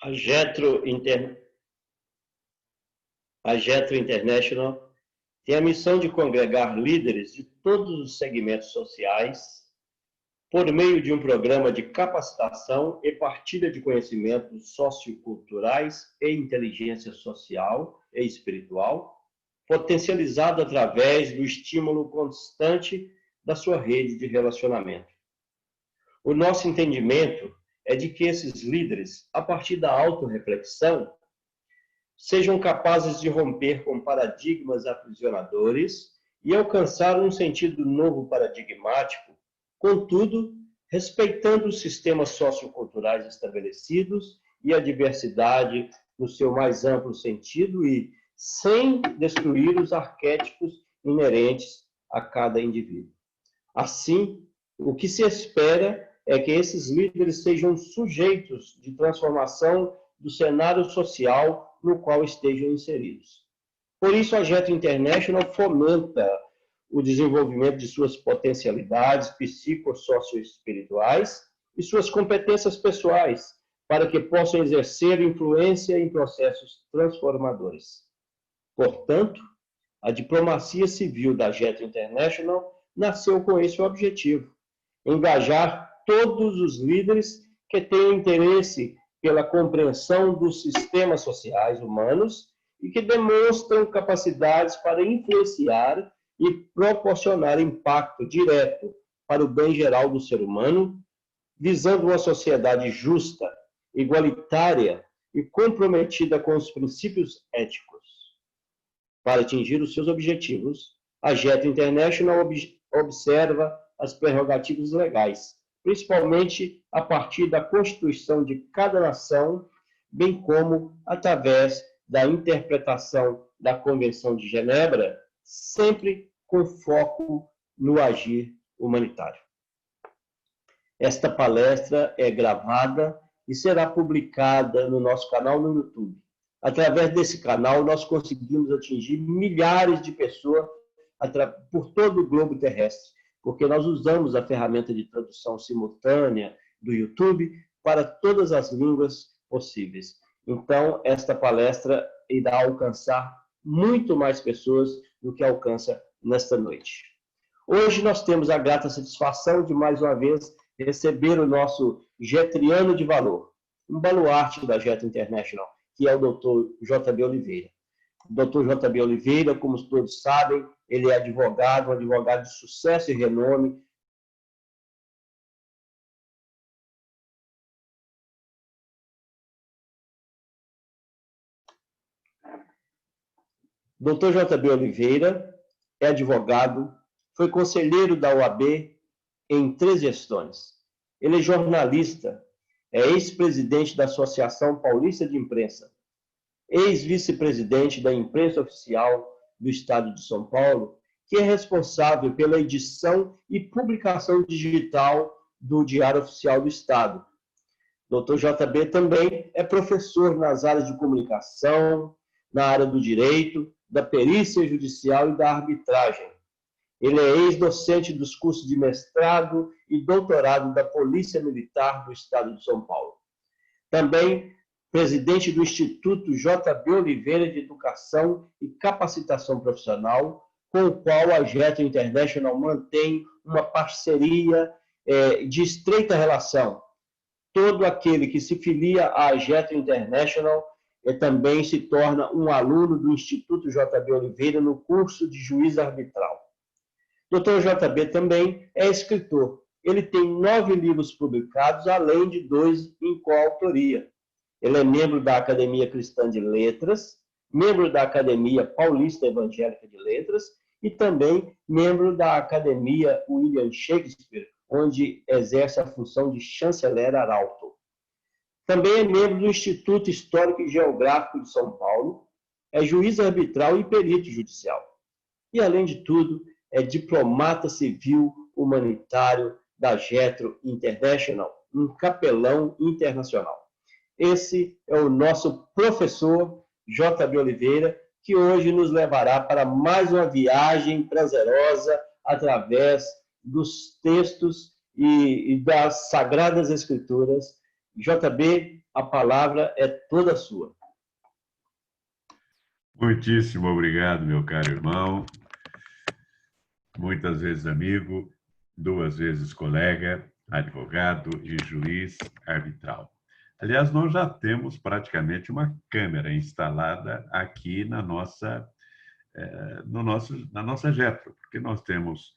A Getro International tem a missão de congregar líderes de todos os segmentos sociais por meio de um programa de capacitação e partilha de conhecimentos socioculturais e inteligência social e espiritual, potencializado através do estímulo constante da sua rede de relacionamento. O nosso entendimento é de que esses líderes, a partir da autorreflexão, sejam capazes de romper com paradigmas aprisionadores e alcançar um sentido novo paradigmático, contudo, respeitando os sistemas socioculturais estabelecidos e a diversidade no seu mais amplo sentido e sem destruir os arquétipos inerentes a cada indivíduo. Assim, o que se espera é que esses líderes sejam sujeitos de transformação do cenário social no qual estejam inseridos. Por isso, a Getro International fomenta o desenvolvimento de suas potencialidades psicossocioespirituais e suas competências pessoais, para que possam exercer influência em processos transformadores. Portanto, a diplomacia civil da Getro International nasceu com esse objetivo: engajar todos os líderes que têm interesse pela compreensão dos sistemas sociais humanos e que demonstram capacidades para influenciar e proporcionar impacto direto para o bem geral do ser humano, visando uma sociedade justa, igualitária e comprometida com os princípios éticos. Para atingir os seus objetivos, a Getro International observa as prerrogativas legais, principalmente a partir da Constituição de cada nação, bem como através da interpretação da Convenção de Genebra, sempre com foco no agir humanitário. Esta palestra é gravada e será publicada no nosso canal no YouTube. Através desse canal, nós conseguimos atingir milhares de pessoas por todo o globo terrestre, porque nós usamos a ferramenta de tradução simultânea do YouTube para todas as línguas possíveis. Então, esta palestra irá alcançar muito mais pessoas do que alcança nesta noite. Hoje nós temos a grata satisfação de, mais uma vez, receber o nosso getriano de valor, um baluarte da Getro International, que é o Dr. J.B. Oliveira. O Dr. J.B. Oliveira, como todos sabem, ele é advogado, um advogado de sucesso e renome. Dr. J.B. Oliveira é advogado, foi conselheiro da OAB em 3 gestões. Ele é jornalista, é ex-presidente da Associação Paulista de Imprensa, ex-vice-presidente da Imprensa Oficial do Estado de São Paulo, que é responsável pela edição e publicação digital do Diário Oficial do Estado. Dr. JB também é professor nas áreas de comunicação, na área do direito, da perícia judicial e da arbitragem. Ele é ex-docente dos cursos de mestrado e doutorado da Polícia Militar do Estado de São Paulo. Também presidente do Instituto J.B. Oliveira de Educação e Capacitação Profissional, com o qual a Getro International mantém uma parceria de estreita relação. Todo aquele que se filia à Getro International também se torna um aluno do Instituto J.B. Oliveira no curso de juiz arbitral. Dr. J.B. também é escritor. Ele tem 9 livros publicados, além de 2 em coautoria. Ele é membro da Academia Cristã de Letras, membro da Academia Paulista Evangélica de Letras e também membro da Academia William Shakespeare, onde exerce a função de chanceler arauto. Também é membro do Instituto Histórico e Geográfico de São Paulo, é juiz arbitral e perito judicial. E, além de tudo, é diplomata civil humanitário da Getro International, um capelão internacional. Esse é o nosso professor J.B. Oliveira, que hoje nos levará para mais uma viagem prazerosa através dos textos e das Sagradas Escrituras JB, a palavra é toda sua. Muitíssimo obrigado, meu caro irmão. Muitas vezes amigo, 2 vezes colega, advogado e juiz arbitral. Aliás, nós já temos praticamente uma câmera instalada aqui na nossa, na nossa Getro, porque nós temos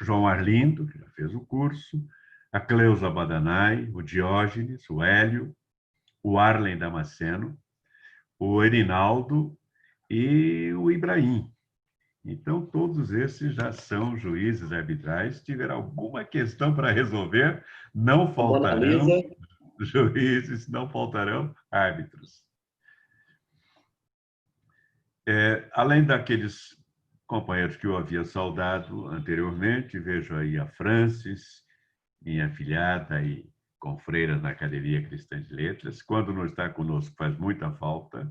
João Arlindo, que já fez o curso, a Cleusa Badanai, o Diógenes, o Hélio, o Arlen Damasceno, o Erinaldo e o Ibrahim. Então, todos esses já são juízes arbitrais. Se tiver alguma questão para resolver, não faltarão juízes, não faltarão árbitros. Além daqueles companheiros que eu havia saudado anteriormente, vejo aí a Francis, minha afilhada e confreira na Academia Cristã de Letras. Quando não está conosco, faz muita falta.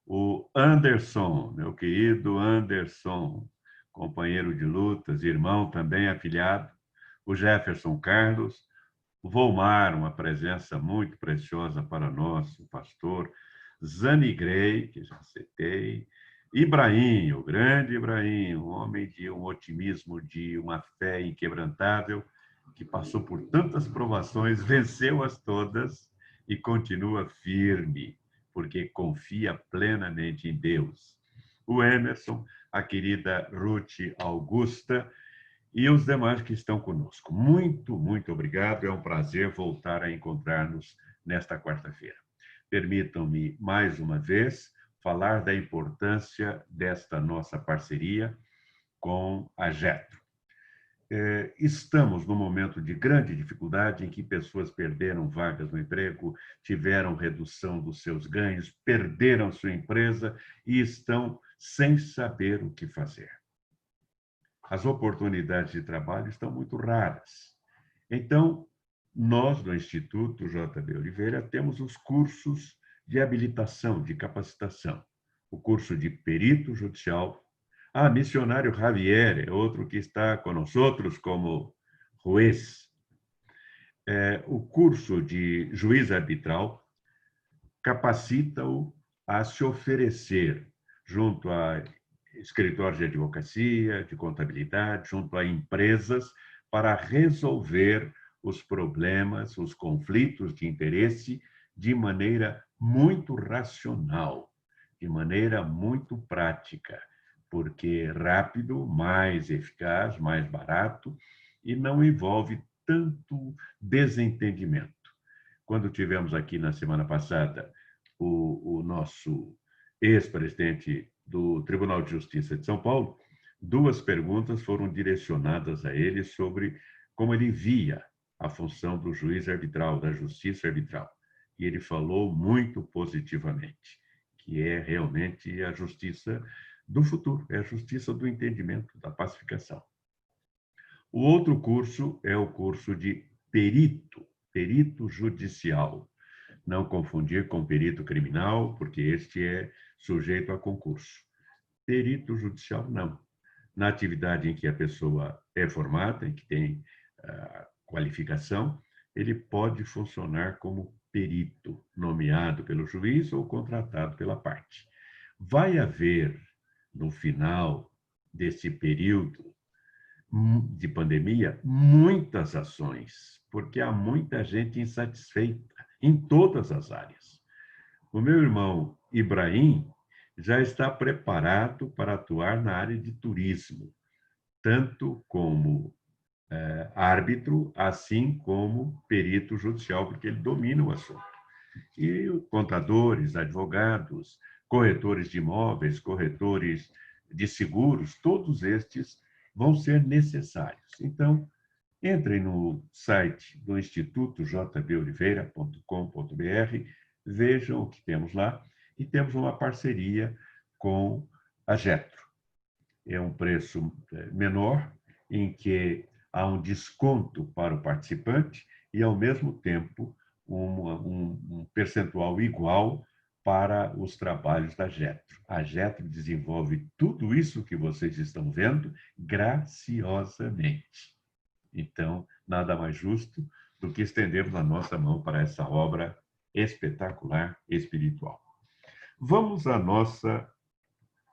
O Anderson, meu querido Anderson, companheiro de lutas, irmão também afilhado, o Jefferson Carlos, o Volmar, uma presença muito preciosa para nós, o pastor Zani Grey, que já citei, Ibrahim, o grande Ibrahim, um homem de um otimismo, de uma fé inquebrantável, que passou por tantas provações, venceu-as todas e continua firme, porque confia plenamente em Deus. O Emerson, a querida Ruth Augusta e os demais que estão conosco. Muito, muito obrigado. É um prazer voltar a encontrar-nos nesta quarta-feira. Permitam-me, mais uma vez, falar da importância desta nossa parceria com a Getro. Estamos num momento de grande dificuldade em que pessoas perderam vagas no emprego, tiveram redução dos seus ganhos, perderam sua empresa e estão sem saber o que fazer. As oportunidades de trabalho estão muito raras. Então, nós, do Instituto JB Oliveira, temos os cursos de habilitação, de capacitação. O curso de perito judicial. Missionário Javier é outro que está conosco como juiz. O curso de juiz arbitral capacita-o a se oferecer junto a escritórios de advocacia, de contabilidade, junto a empresas, para resolver os problemas, os conflitos de interesse de maneira muito racional, de maneira muito prática, porque rápido, mais eficaz, mais barato e não envolve tanto desentendimento. Quando tivemos aqui na semana passada o nosso ex-presidente do Tribunal de Justiça de São Paulo, 2 perguntas foram direcionadas a ele sobre como ele via a função do juiz arbitral, da justiça arbitral. E ele falou muito positivamente, que é realmente a justiça do futuro, é a justiça do entendimento, da pacificação. O outro curso é o curso de perito judicial. Não confundir com perito criminal, porque este é sujeito a concurso. Perito judicial, não. Na atividade em que a pessoa é formada, em que tem qualificação, ele pode funcionar como perito, nomeado pelo juiz ou contratado pela parte. Vai haver, no final desse período de pandemia, muitas ações, porque há muita gente insatisfeita em todas as áreas. O meu irmão Ibrahim já está preparado para atuar na área de turismo, tanto como árbitro, assim como perito judicial, porque ele domina o assunto. E contadores, advogados, corretores de imóveis, corretores de seguros, todos estes vão ser necessários. Então, entrem no site do Instituto jboliveira.com.br, vejam o que temos lá e temos uma parceria com a Getro. É um preço menor, em que há um desconto para o participante e, ao mesmo tempo, um percentual igual para os trabalhos da Getro. A Getro desenvolve tudo isso que vocês estão vendo graciosamente. Então, nada mais justo do que estendermos a nossa mão para essa obra espetacular espiritual. Vamos à nossa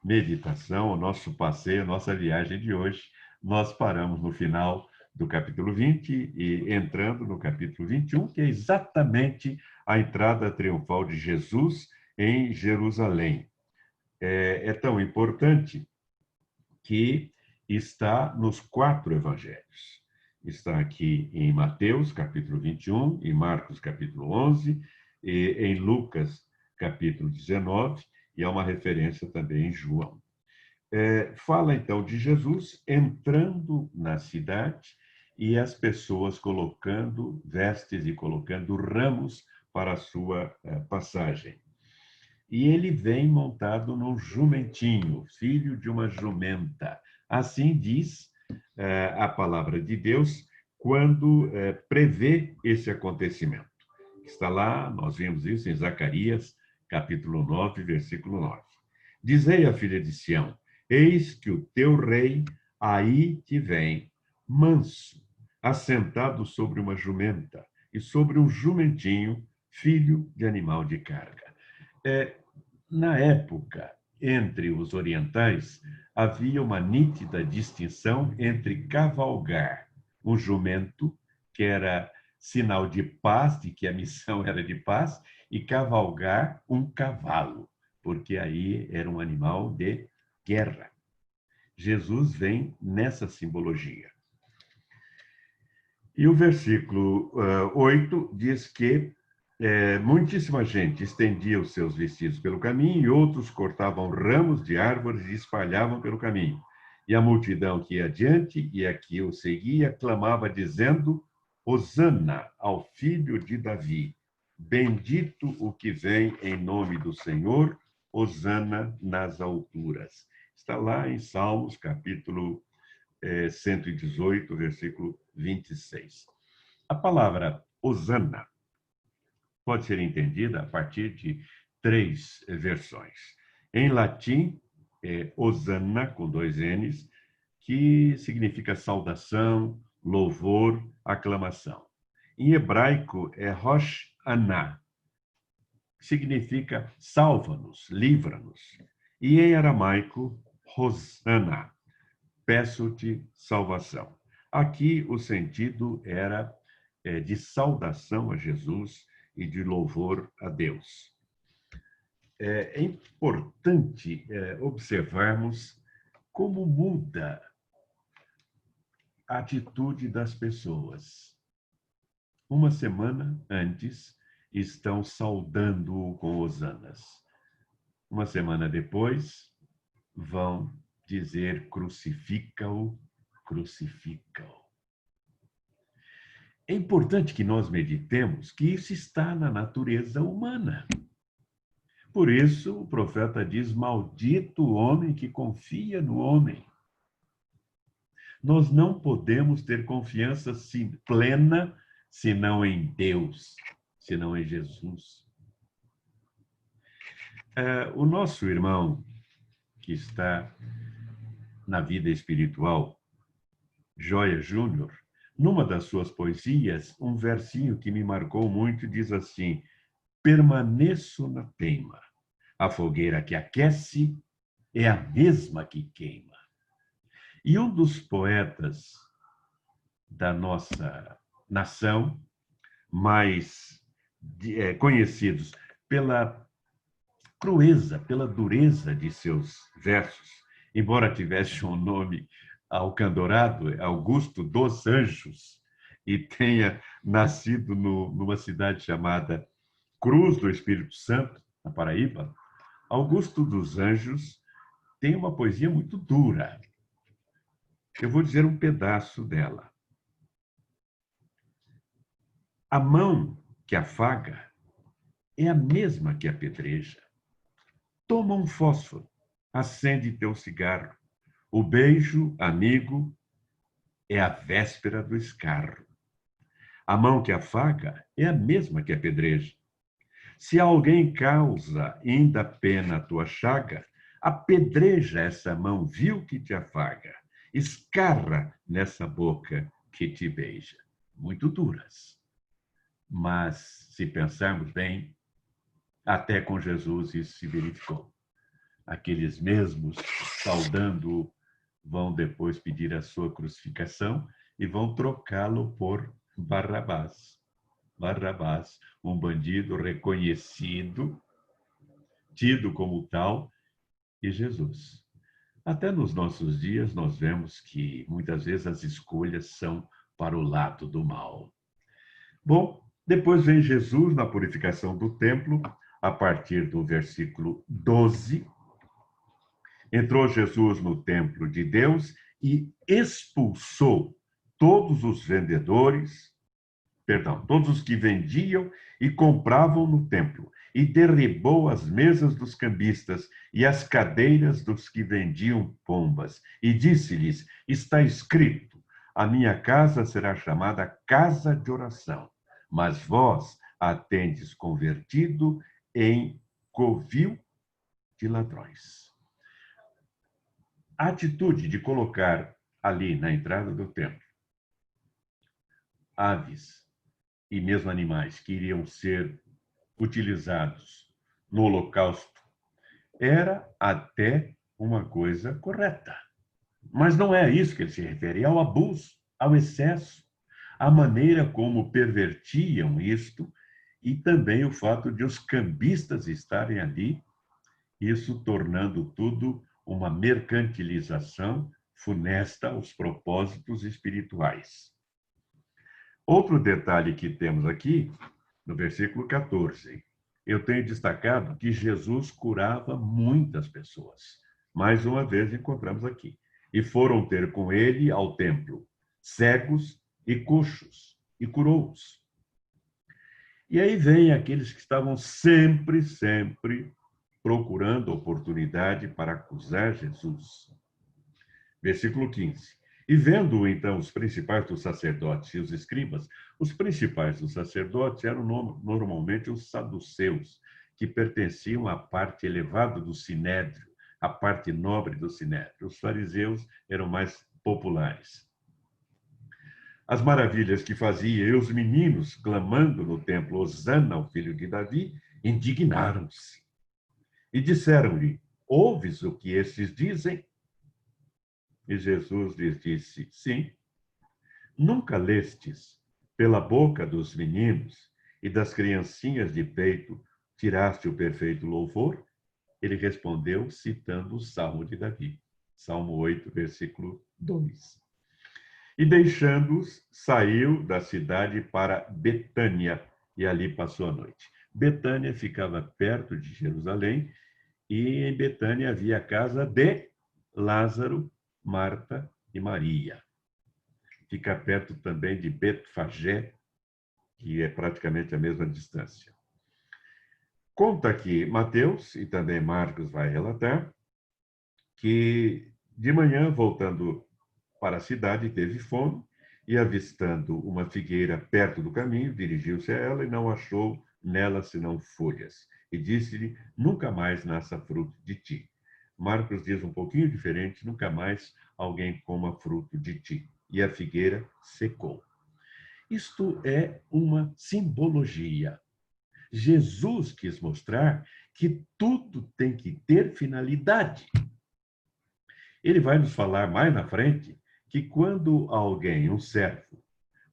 meditação, ao nosso passeio, a nossa viagem de hoje. Nós paramos no final do capítulo 20 e entrando no capítulo 21, que é exatamente a entrada triunfal de Jesus em Jerusalém. É tão importante que está nos 4 evangelhos. Está aqui em Mateus, capítulo 21, em Marcos, capítulo 11, e em Lucas, capítulo 19, e há uma referência também em João. Fala, então, de Jesus entrando na cidade e as pessoas colocando vestes e colocando ramos para a sua passagem. E ele vem montado num jumentinho, filho de uma jumenta. Assim diz a palavra de Deus quando prevê esse acontecimento. Está lá, nós vimos isso em Zacarias, capítulo 9, versículo 9. Dizei à filha de Sião, eis que o teu rei aí te vem, manso, assentado sobre uma jumenta e sobre um jumentinho, filho de animal de carga. Na época, entre os orientais, havia uma nítida distinção entre cavalgar um jumento, que era sinal de paz, de que a missão era de paz, e cavalgar um cavalo, porque aí era um animal de guerra. Jesus vem nessa simbologia. E o versículo 8 diz que muitíssima gente estendia os seus vestidos pelo caminho e outros cortavam ramos de árvores e espalhavam pelo caminho. E a multidão que ia adiante e a que o seguia clamava dizendo, Hosana ao filho de Davi, bendito o que vem em nome do Senhor, Hosana nas alturas. Está lá em Salmos, capítulo 118, versículo 26. A palavra Hosana pode ser entendida a partir de 3 versões. Em latim, é Hosana, com 2 N's, que significa saudação, louvor, aclamação. Em hebraico, é Rosh Aná, que significa salva-nos, livra-nos. E em aramaico, Hosana, peço-te salvação. Aqui o sentido era de saudação a Jesus e de louvor a Deus. É importante observarmos como muda a atitude das pessoas. Uma semana antes, estão saudando-o com hosanas. Uma semana depois, vão dizer crucifica-o, crucifica-o. É importante que nós meditemos que isso está na natureza humana. Por isso, o profeta diz, maldito o homem que confia no homem. Nós não podemos ter confiança plena, senão em Deus, senão em Jesus. O nosso irmão, que está na vida espiritual, Joia Júnior, numa das suas poesias, um versinho que me marcou muito diz assim, permaneço na teima, a fogueira que aquece é a mesma que queima. E um dos poetas da nossa nação, mais conhecidos pela crueza, pela dureza de seus versos, embora tivesse um nome alcandorado, Augusto dos Anjos, e tenha nascido numa cidade chamada Cruz do Espírito Santo, na Paraíba, Augusto dos Anjos tem uma poesia muito dura. Eu vou dizer um pedaço dela. A mão que afaga é a mesma que apedreja. Toma um fósforo, acende teu cigarro. O beijo, amigo, é a véspera do escarro. A mão que afaga é a mesma que apedreja. Se alguém causa ainda pena a tua chaga, apedreja essa mão vil que te afaga, escarra nessa boca que te beija. Muito duras. Mas, se pensarmos bem, até com Jesus isso se verificou. Aqueles mesmos, saudando-o, vão depois pedir a sua crucificação e vão trocá-lo por Barrabás. Barrabás, um bandido reconhecido, tido como tal, e Jesus. Até nos nossos dias, nós vemos que muitas vezes as escolhas são para o lado do mal. Bom, depois vem Jesus na purificação do templo, a partir do versículo 12. Entrou Jesus no templo de Deus e expulsou todos os vendedores, todos os que vendiam e compravam no templo, e derribou as mesas dos cambistas e as cadeiras dos que vendiam pombas, e disse-lhes: está escrito, a minha casa será chamada casa de oração, mas vós a tendes convertido em covil de ladrões. A atitude de colocar ali na entrada do templo aves e mesmo animais que iriam ser utilizados no holocausto era até uma coisa correta. Mas não é a isso que ele se refere, é ao abuso, ao excesso, a maneira como pervertiam isto e também o fato de os cambistas estarem ali, isso tornando tudo uma mercantilização funesta aos propósitos espirituais. Outro detalhe que temos aqui, no versículo 14, eu tenho destacado que Jesus curava muitas pessoas. Mais uma vez encontramos aqui. E foram ter com ele ao templo cegos e coxos, e curou-os. E aí vem aqueles que estavam sempre procurando oportunidade para acusar Jesus. Versículo 15. E vendo então os principais dos sacerdotes e os escribas, os principais dos sacerdotes eram normalmente os saduceus, que pertenciam à parte elevada do sinédrio, à parte nobre do sinédrio. Os fariseus eram mais populares. As maravilhas que fazia e os meninos clamando no templo, Hosana ao filho de Davi, indignaram-se. E disseram-lhe: ouves o que estes dizem? E Jesus lhes disse: sim. Nunca lestes pela boca dos meninos e das criancinhas de peito tiraste o perfeito louvor? Ele respondeu, citando o Salmo de Davi, Salmo 8, versículo 2. E deixando-os, saiu da cidade para Betânia e ali passou a noite. Betânia ficava perto de Jerusalém e em Betânia havia a casa de Lázaro, Marta e Maria. Fica perto também de Betfagé, que é praticamente a mesma distância. Conta que Mateus, e também Marcos vai relatar, que de manhã, voltando para a cidade, teve fome, e avistando uma figueira perto do caminho, dirigiu-se a ela e não achou nela senão folhas. E disse-lhe, nunca mais nasça fruto de ti. Marcos diz um pouquinho diferente, nunca mais alguém coma fruto de ti. E a figueira secou. Isto é uma simbologia. Jesus quis mostrar que tudo tem que ter finalidade. Ele vai nos falar mais na frente que quando alguém, um servo,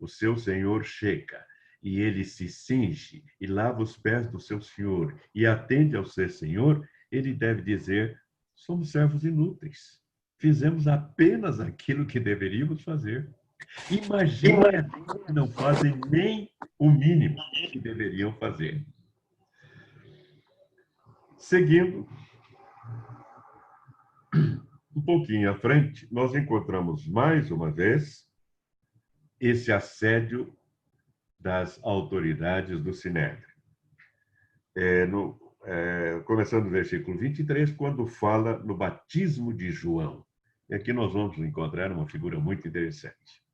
o seu senhor chega e ele se cinge e lava os pés do seu senhor e atende ao seu senhor, ele deve dizer, somos servos inúteis. Fizemos apenas aquilo que deveríamos fazer. Imagine que não fazem nem o mínimo que deveriam fazer. Seguindo, um pouquinho à frente, nós encontramos mais uma vez esse assédio das autoridades do Sinédrio. Começando no versículo 23, quando fala no batismo de João. E aqui nós vamos encontrar uma figura muito interessante.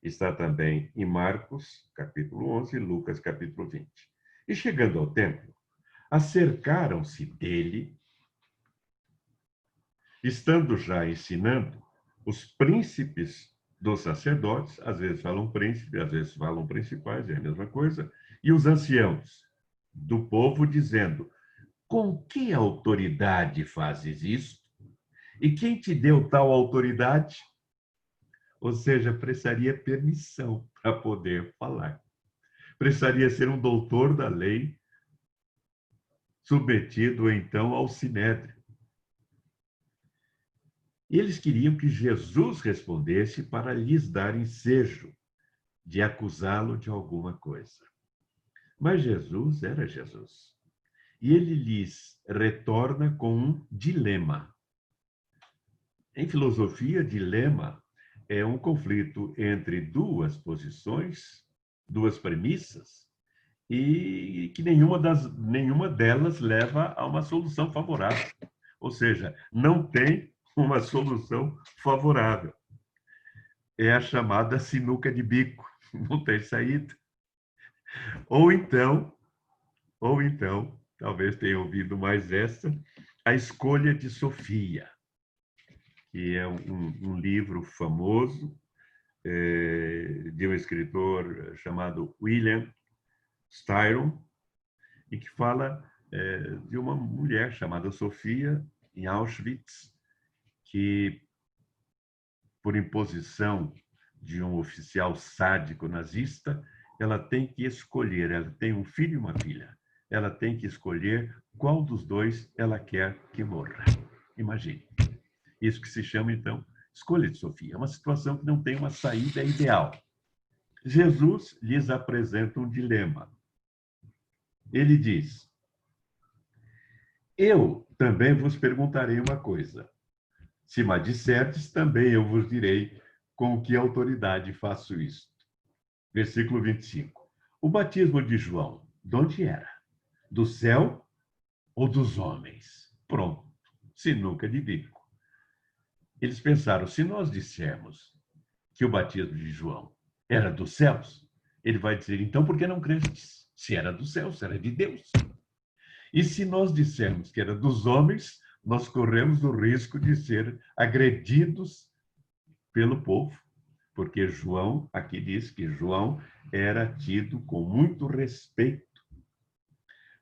Está também em Marcos, capítulo 11, e Lucas, capítulo 20. E chegando ao templo, acercaram-se dele, estando já ensinando, os príncipes dos sacerdotes, às vezes falam príncipe, às vezes falam principais, é a mesma coisa, e os anciãos do povo dizendo: com que autoridade fazes isso? E quem te deu tal autoridade? Ou seja, precisaria permissão para poder falar. Precisaria ser um doutor da lei, submetido então ao sinédrio. E eles queriam que Jesus respondesse para lhes dar ensejo de acusá-lo de alguma coisa. Mas Jesus era Jesus. E ele lhes retorna com um dilema. Em filosofia, dilema é um conflito entre duas posições, duas premissas, e que nenhuma delas leva a uma solução favorável. Ou seja, não tem uma solução favorável. É a chamada sinuca de bico, não tem saída. Ou então, talvez tenha ouvido mais essa, A Escolha de Sofia, que é um livro famoso de um escritor chamado William Styron, e que fala de uma mulher chamada Sofia, em Auschwitz, que, por imposição de um oficial sádico nazista, ela tem que escolher, ela tem um filho e uma filha, ela tem que escolher qual dos dois ela quer que morra. Imagine. Isso que se chama, então, escolha de Sofia. É uma situação que não tem uma saída ideal. Jesus lhes apresenta um dilema. Ele diz: eu também vos perguntarei uma coisa. Se me disserdes, também eu vos direi com que autoridade faço isto. Versículo 25. O batismo de João, de onde era? Do céu ou dos homens? Pronto, sinuca de bico. Eles pensaram, se nós dissermos que o batismo de João era dos céus, ele vai dizer, então por que não crestes? Se era do céu, se era de Deus. E se nós dissermos que era dos homens, nós corremos o risco de ser agredidos pelo povo, porque João, aqui diz que João era tido com muito respeito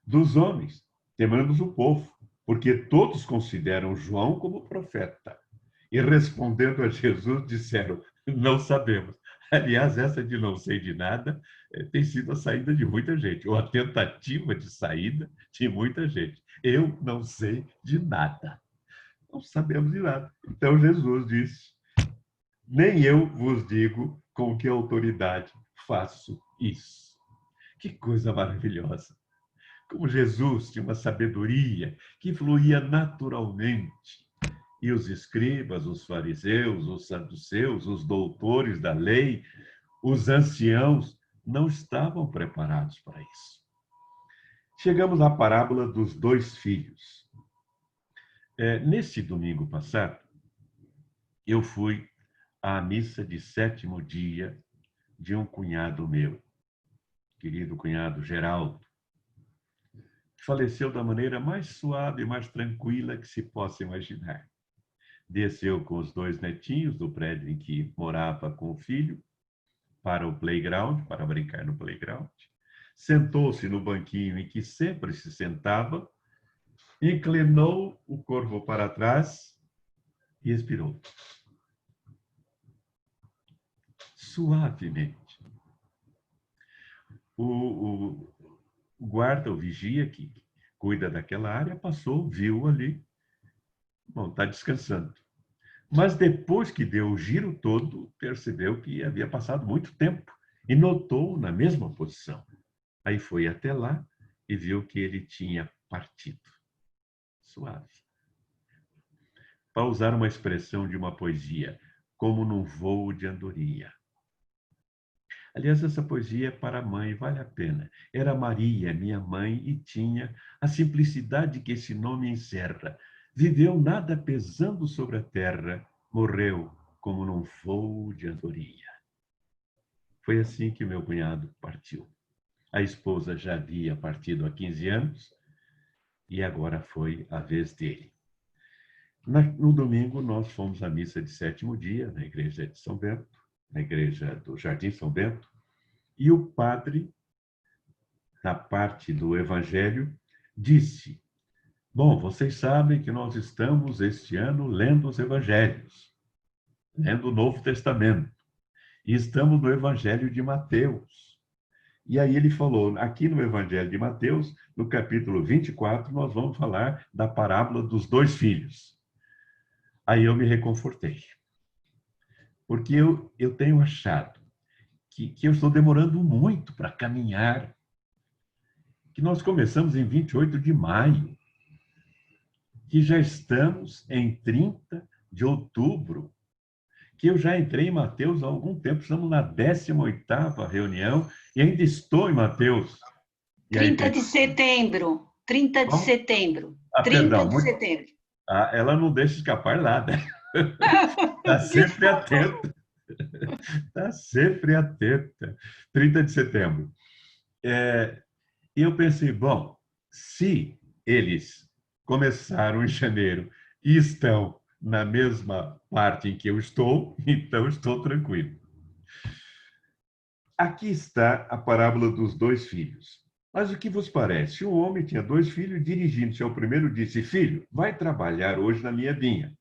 dos homens, tememos o povo, porque todos consideram João como profeta. E respondendo a Jesus, disseram, não sabemos. Aliás, essa de não sei de nada tem sido a saída de muita gente, ou a tentativa de saída de muita gente. Eu não sei de nada. Não sabemos de nada. Então Jesus disse, nem eu vos digo com que autoridade faço isso. Que coisa maravilhosa. Como Jesus tinha uma sabedoria que fluía naturalmente. E os escribas, os fariseus, os saduceus, os doutores da lei, os anciãos, não estavam preparados para isso. Chegamos à parábola dos dois filhos. Neste domingo passado, eu fui à missa de 7º dia de um cunhado meu, querido cunhado Geraldo, que faleceu da maneira mais suave e mais tranquila que se possa imaginar. Desceu com os 2 netinhos do prédio em que morava com o filho para o playground, para brincar no playground. Sentou-se no banquinho em que sempre se sentava, inclinou o corpo para trás e expirou. Suavemente. O guarda, o vigia que cuida daquela área, passou, viu ali. Bom, está descansando. Mas depois que deu o giro todo, percebeu que havia passado muito tempo e notou na mesma posição. Aí foi até lá e viu que ele tinha partido. Suave. Para usar uma expressão de uma poesia, como num voo de andorinha. Aliás, essa poesia é para a mãe, vale a pena. Era Maria, minha mãe, e tinha a simplicidade que esse nome encerra. Viveu nada pesando sobre a terra, morreu como num voo de andorinha. Foi assim que meu cunhado partiu. A esposa já havia partido há 15 anos e agora foi a vez dele. No domingo, nós fomos à missa de 7º dia, na igreja de São Bento, na igreja do Jardim São Bento, e o padre, na parte do Evangelho, disse: bom, vocês sabem que nós estamos este ano lendo os Evangelhos, lendo o Novo Testamento, e estamos no Evangelho de Mateus. E aí ele falou, aqui no Evangelho de Mateus, no capítulo 24, nós vamos falar da parábola dos dois filhos. Aí eu me reconfortei, porque eu tenho achado que eu estou demorando muito para caminhar, que nós começamos em 28 de maio, que já estamos em 30 de outubro, que eu já entrei em Mateus há algum tempo, estamos na 18ª reunião e ainda estou em Mateus. E 30 de setembro. 30 de setembro. 30 de setembro. Ela não deixa escapar nada. Está sempre atenta. Está sempre atenta. 30 de setembro. E eu pensei, bom, se eles começaram em janeiro e estão na mesma parte em que eu estou, então estou tranquilo. Aqui está a parábola dos dois filhos. Mas o que vos parece? Um homem tinha dois filhos e, dirigindo-se ao primeiro, disse: filho, vai trabalhar hoje na minha vinha.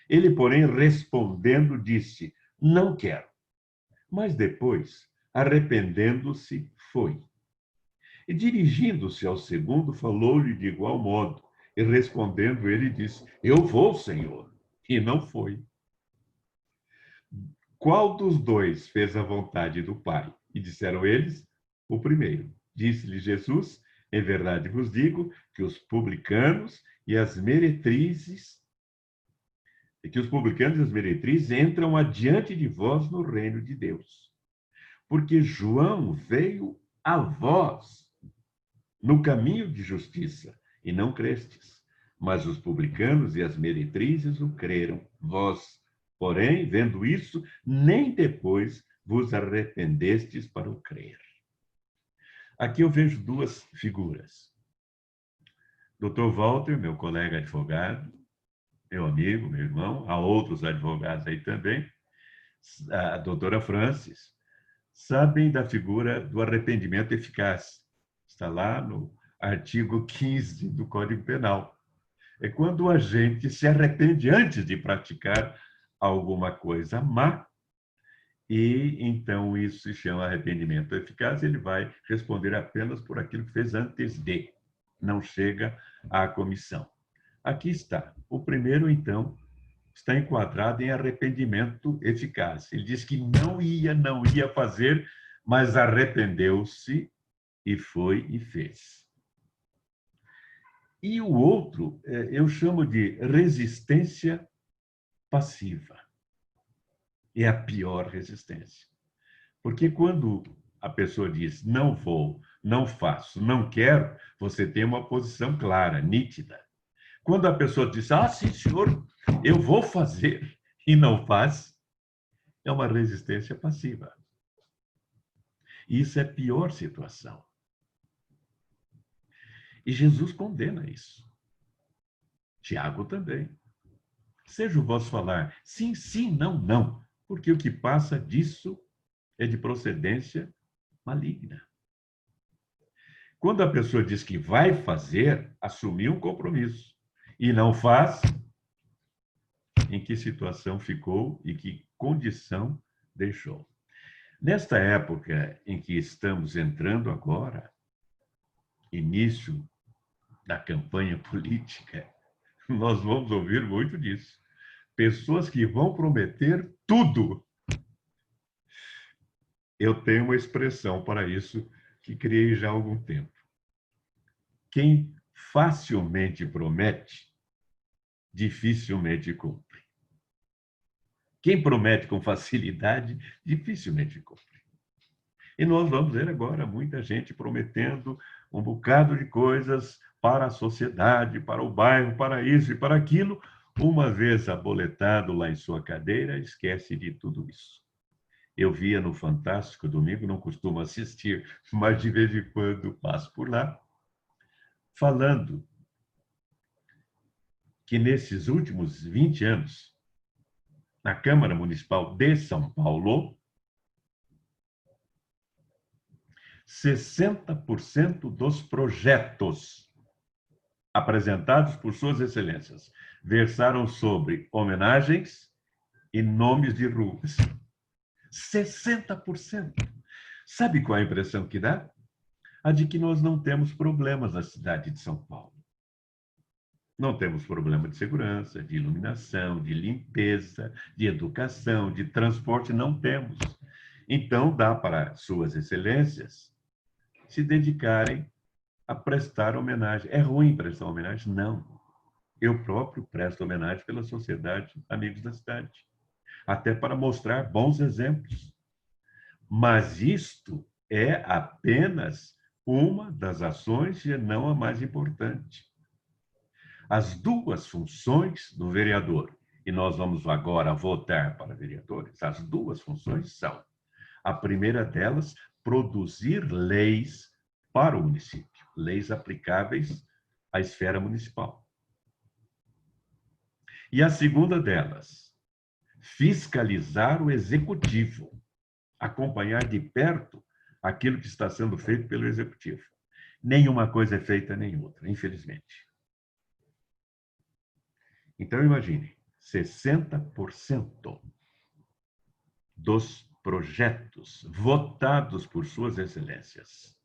Ele, porém, respondendo, disse: não quero. Mas depois, arrependendo-se, foi. E, dirigindo-se ao segundo, falou-lhe de igual modo. E, respondendo, ele disse: eu vou, Senhor. E não foi. Qual dos dois fez a vontade do Pai? E disseram eles: o primeiro. Disse-lhe Jesus: em verdade vos digo que os publicanos e as meretrizes entram adiante de vós no reino de Deus. Porque João veio a vós no caminho de justiça, e não crestes. Mas os publicanos e as meretrizes o creram. Vós, porém, vendo isso, nem depois vos arrependestes para o crer. Aqui eu vejo duas figuras. Dr. Walter, meu colega advogado, meu amigo, meu irmão, há outros advogados aí também, a doutora Francis, sabem da figura do arrependimento eficaz. Está lá no artigo 15 do Código Penal. É quando o agente se arrepende antes de praticar alguma coisa má, e então isso se chama arrependimento eficaz, ele vai responder apenas por aquilo que fez antes de, não chega à comissão. Aqui está. O primeiro, então, está enquadrado em arrependimento eficaz. Ele diz que não ia fazer, mas arrependeu-se e foi e fez. E o outro, eu chamo de resistência passiva. É a pior resistência. Porque quando a pessoa diz não vou, não faço, não quero, você tem uma posição clara, nítida. Quando a pessoa diz, sim, senhor, eu vou fazer, e não faz, é uma resistência passiva. Isso é a pior situação. E Jesus condena isso. Tiago também. Seja o vosso falar sim, sim, não, não, porque o que passa disso é de procedência maligna. Quando a pessoa diz que vai fazer, assumiu um compromisso e não faz, em que situação ficou e que condição deixou. Nesta época em que estamos entrando agora, início da campanha política, nós vamos ouvir muito disso. Pessoas que vão prometer tudo. Eu tenho uma expressão para isso que criei já há algum tempo. Quem facilmente promete, dificilmente cumpre. Quem promete com facilidade, dificilmente cumpre. E nós vamos ver agora muita gente prometendo um bocado de coisas para a sociedade, para o bairro, para isso e para aquilo. Uma vez aboletado lá em sua cadeira, esquece de tudo isso. Eu via no Fantástico domingo, não costumo assistir, mas de vez em quando passo por lá, falando que nesses últimos 20 anos, na Câmara Municipal de São Paulo, 60% dos projetos apresentados por suas excelências versaram sobre homenagens e nomes de ruas. 60%. Sabe qual é a impressão que dá? A de que nós não temos problemas na cidade de São Paulo. Não temos problema de segurança, de iluminação, de limpeza, de educação, de transporte, não temos. Então, dá para suas excelências se dedicarem a prestar homenagem. É ruim prestar homenagem? Não. Eu próprio presto homenagem pela Sociedade Amigos da Cidade, até para mostrar bons exemplos. Mas isto é apenas uma das ações e não a mais importante. As duas funções do vereador, e nós vamos agora votar para vereadores, as duas funções são: a primeira delas, produzir leis para o município, leis aplicáveis à esfera municipal. E a segunda delas, fiscalizar o executivo, acompanhar de perto aquilo que está sendo feito pelo executivo. Nenhuma coisa é feita nem outra, infelizmente. Então, imagine, 60% dos projetos votados por suas excelências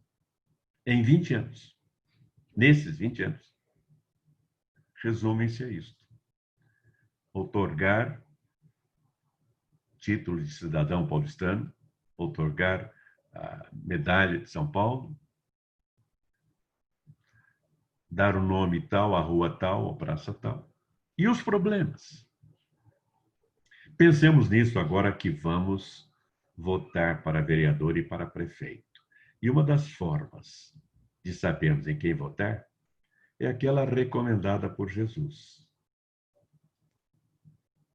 em 20 anos, nesses 20 anos, resumem-se a isto: outorgar título de cidadão paulistano, outorgar a medalha de São Paulo, dar o nome tal à rua tal, à praça tal. E os problemas? Pensemos nisso agora que vamos votar para vereador e para prefeito. E uma das formas de sabermos em quem votar é aquela recomendada por Jesus.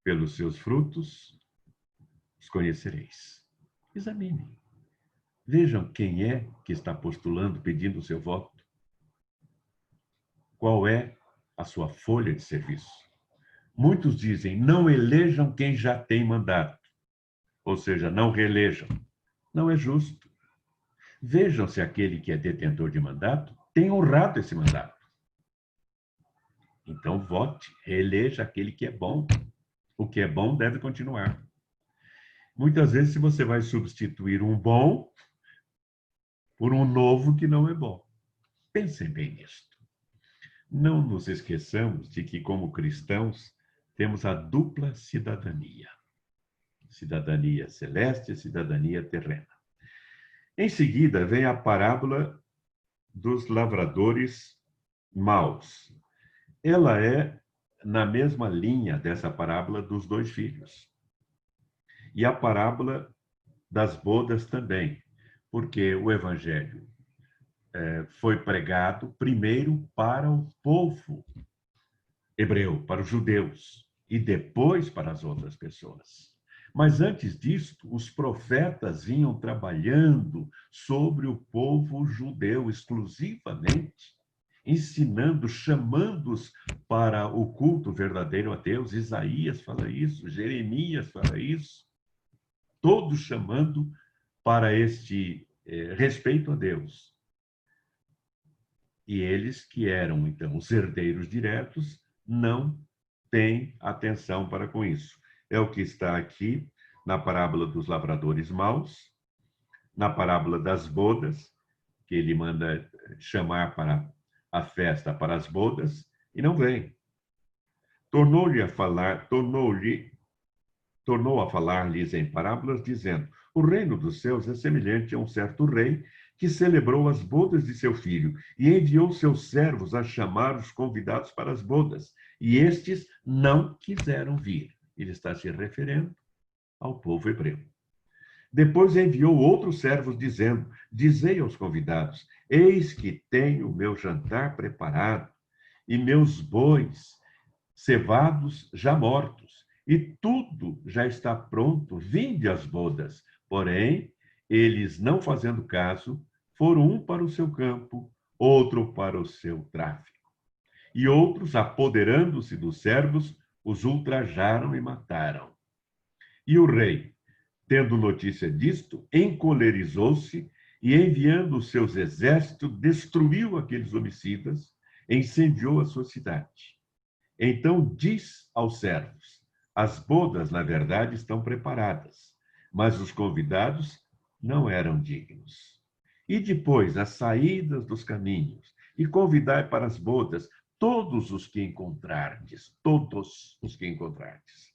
Pelos seus frutos os conhecereis. Examinem. Vejam quem é que está postulando, pedindo o seu voto. Qual é a sua folha de serviço? Muitos dizem, não elejam quem já tem mandato. Ou seja, não reelejam. Não é justo. Vejam se aquele que é detentor de mandato tem honrado esse mandato. Então, vote, reeleja aquele que é bom. O que é bom deve continuar. Muitas vezes, se você vai substituir um bom por um novo que não é bom. Pensem bem nisto. Não nos esqueçamos de que, como cristãos, temos a dupla cidadania. Cidadania celeste e cidadania terrena. Em seguida, vem a parábola dos lavradores maus. Ela é na mesma linha dessa parábola dos dois filhos. E a parábola das bodas também, porque o evangelho foi pregado primeiro para o povo hebreu, para os judeus, e depois para as outras pessoas. Mas antes disto, os profetas vinham trabalhando sobre o povo judeu exclusivamente, ensinando, chamando-os para o culto verdadeiro a Deus. Isaías fala isso, Jeremias fala isso, todos chamando para este respeito a Deus. E eles, que eram, então, os herdeiros diretos, não têm atenção para com isso. É o que está aqui na parábola dos lavradores maus, na parábola das bodas, que ele manda chamar para a festa, para as bodas, e não vem. Tornou a falar-lhes em parábolas, dizendo: o reino dos céus é semelhante a um certo rei que celebrou as bodas de seu filho e enviou seus servos a chamar os convidados para as bodas, e estes não quiseram vir. Ele está se referindo ao povo hebreu. Depois enviou outros servos, dizendo: dizei aos convidados: eis que tenho o meu jantar preparado e meus bois cevados já mortos, e tudo já está pronto, vinde às bodas. Porém, eles, não fazendo caso, foram um para o seu campo, outro para o seu tráfico. E outros, apoderando-se dos servos, os ultrajaram e mataram. E o rei, tendo notícia disto, encolerizou-se e, enviando os seus exércitos, destruiu aqueles homicidas, incendiou a sua cidade. Então diz aos servos: as bodas, na verdade, estão preparadas, mas os convidados não eram dignos. E depois, as saídas dos caminhos, e convidai para as bodas todos os que encontrardes, todos os que encontrardes.